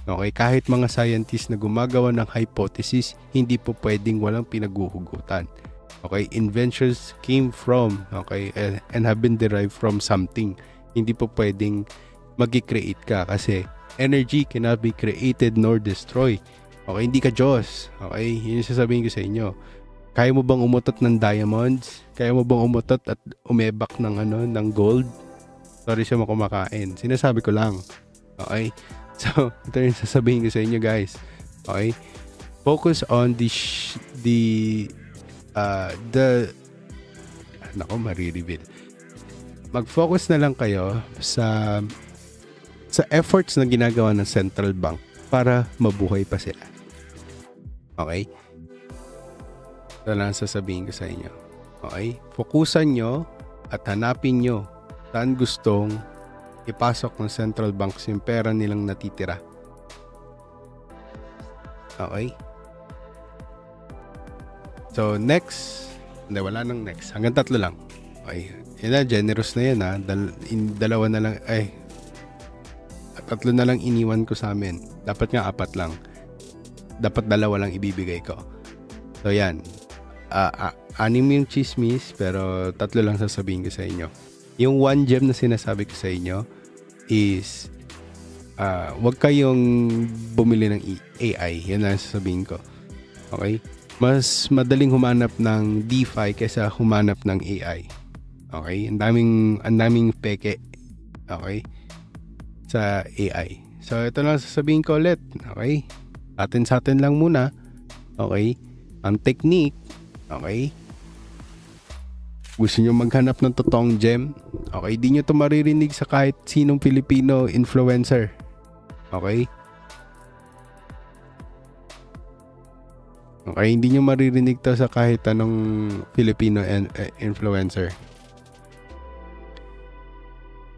[SPEAKER 1] Okay? Kahit mga scientists na gumagawa ng hypothesis, hindi po pwedeng walang pinaguhugutan. Okay? Inventions came from, okay, and have been derived from something. Hindi po pwedeng mag-create ka kasi energy cannot be created nor destroyed. Okay? Hindi ka Diyos. Okay? Yun yung sasabihin ko sa inyo. Kaya mo bang umutot ng diamonds? Kaya mo bang umutot at umebak ng ng gold? Sorry siya kumakain. Sinasabi ko lang. Okay? So, ito yung sasabihin ko sa inyo, guys. Okay? Focus on marireveal. Mag-focus na lang kayo sa efforts na ginagawa ng central bank para mabuhay pa sila. Okay? Ito lang sasabihin ko sa inyo. Okay? Fokusan nyo at hanapin nyo saan gustong ipasok ng central banks yung pera nilang natitira. Okay? So, next. Hindi, wala nang next. Hanggang 3 lang. Okay. Yan na, generous na yan ha. Dalawa na lang. 3 na lang iniwan ko sa amin. Dapat nga 4 lang. Dapat 2 lang ibibigay ko. So, yan. 6 yung chismis, pero 3 lang sasabihin ko sa inyo. Yung 1 gem na sinasabi ko sa inyo is wag kayong bumili ng AI. Yan ang sasabihin ko. Okay? Mas madaling humanap ng DeFi kaysa humanap ng AI. Okay? Ang daming peke. Okay? Sa AI. So, ito lang sasabihin ko ulit. Okay? Sa atin lang muna. Okay? Ang technique. Okay? Gusto nyo maghanap ng totoong gem? Okay? Di nyo to maririnig sa kahit sinong Filipino influencer. Okay? Okay, hindi nyo maririnig to sa kahit anong Filipino influencer.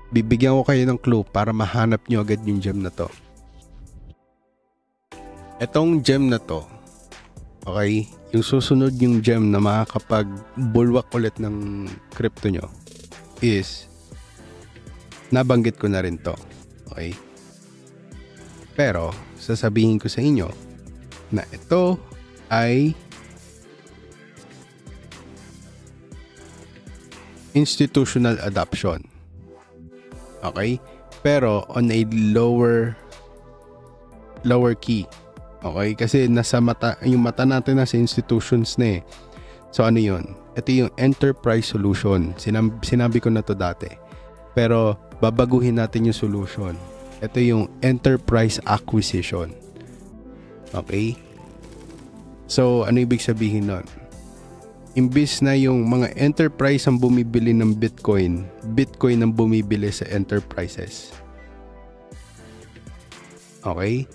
[SPEAKER 1] Bibigyan ko kayo ng clue para mahanap nyo agad yung gem na to. Etong gem na to, okay, yung susunod yung gem na makakapag-bulwak ulit ng crypto nyo is, nabanggit ko na rin to. Okay? Pero, sasabihin ko sa inyo na ito ay institutional adoption. Okay? Pero on a lower key. Okay? Kasi nasa yung mata natin nasa institutions na eh. So ano yun? Ito yung enterprise solution. Sinabi ko na to dati. Pero babaguhin natin yung solution. Ito yung enterprise acquisition. Okay? So, ano ibig sabihin nun? Imbis na yung mga enterprise ang bumibili ng Bitcoin ang bumibili sa enterprises. Okay?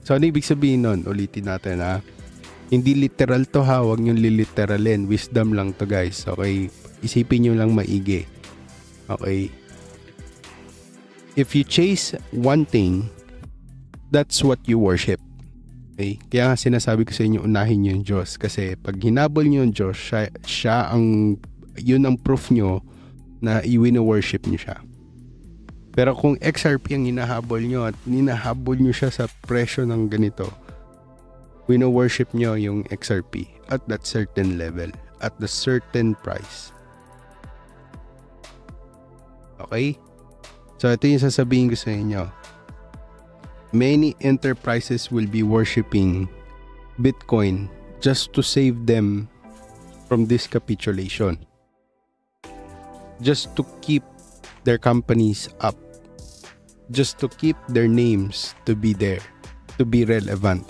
[SPEAKER 1] So, ano ibig sabihin nun? Ulitin natin ha. Hindi literal to ha. Huwag nyo literalin. Wisdom lang to guys. Okay? Isipin nyo lang maigi. Okay? If you chase one thing, that's what you worship. Okay? Kaya nga sinasabi ko sa inyo, unahin nyo yung Diyos. Kasi pag hinabol nyo yung Diyos, yun ang proof nyo na i-worship nyo siya. Pero kung XRP ang hinahabol nyo at hinahabol nyo siya sa presyo ng ganito, worship nyo yung XRP at that certain level, at the certain price. Okay? So ito yung sasabihin ko sa inyo. Many enterprises will be worshiping Bitcoin just to save them from this capitulation. Just to keep their companies up. Just to keep their names to be there. To be relevant.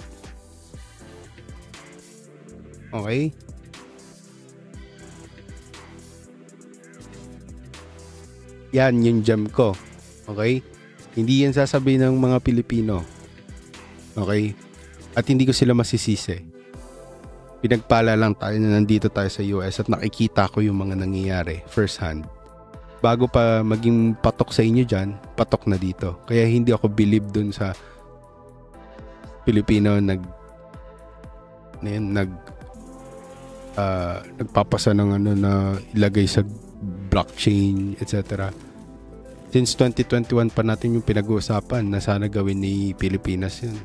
[SPEAKER 1] Okay? Yan yung gem ko. Okay? Hindi yan sasabihin ng mga Pilipino. Okay? At hindi ko sila masisisi. Pinagpala lang tayo na nandito tayo sa US at nakikita ko yung mga nangyayari first hand. Bago pa maging patok sa inyo dyan, patok na dito. Kaya hindi ako believe dun sa Pilipino nagpapasa ng na ilagay sa blockchain, etc. Since 2021 pa natin yung pinag-uusapan na sana gawin ni Pilipinas yun.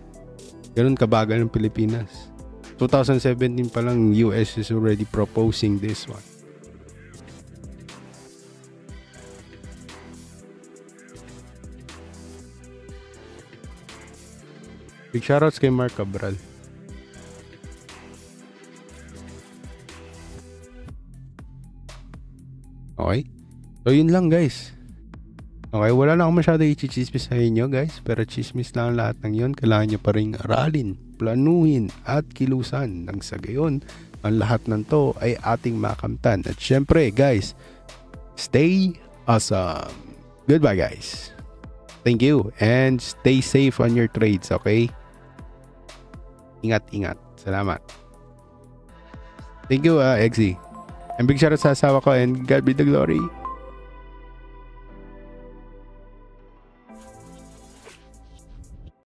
[SPEAKER 1] Ganun kabagal ng Pilipinas. 2017 pa lang, US is already proposing this one. Big shoutouts kay Mark Cabral. Okay? So yun lang guys. Okay, wala na akong masyado i-chismis sa inyo guys, pero chismis lang lahat ng yun. Kailangan nyo pa rin aralin, planuhin at kilusan nang sa gayon ang lahat ng to ay ating makamtan. At syempre guys, stay awesome. Goodbye guys. Thank you and stay safe on your trades, okay? Ingat-ingat. Salamat. Thank you, Exy. And big shoutout sa asawa ko and God be the glory.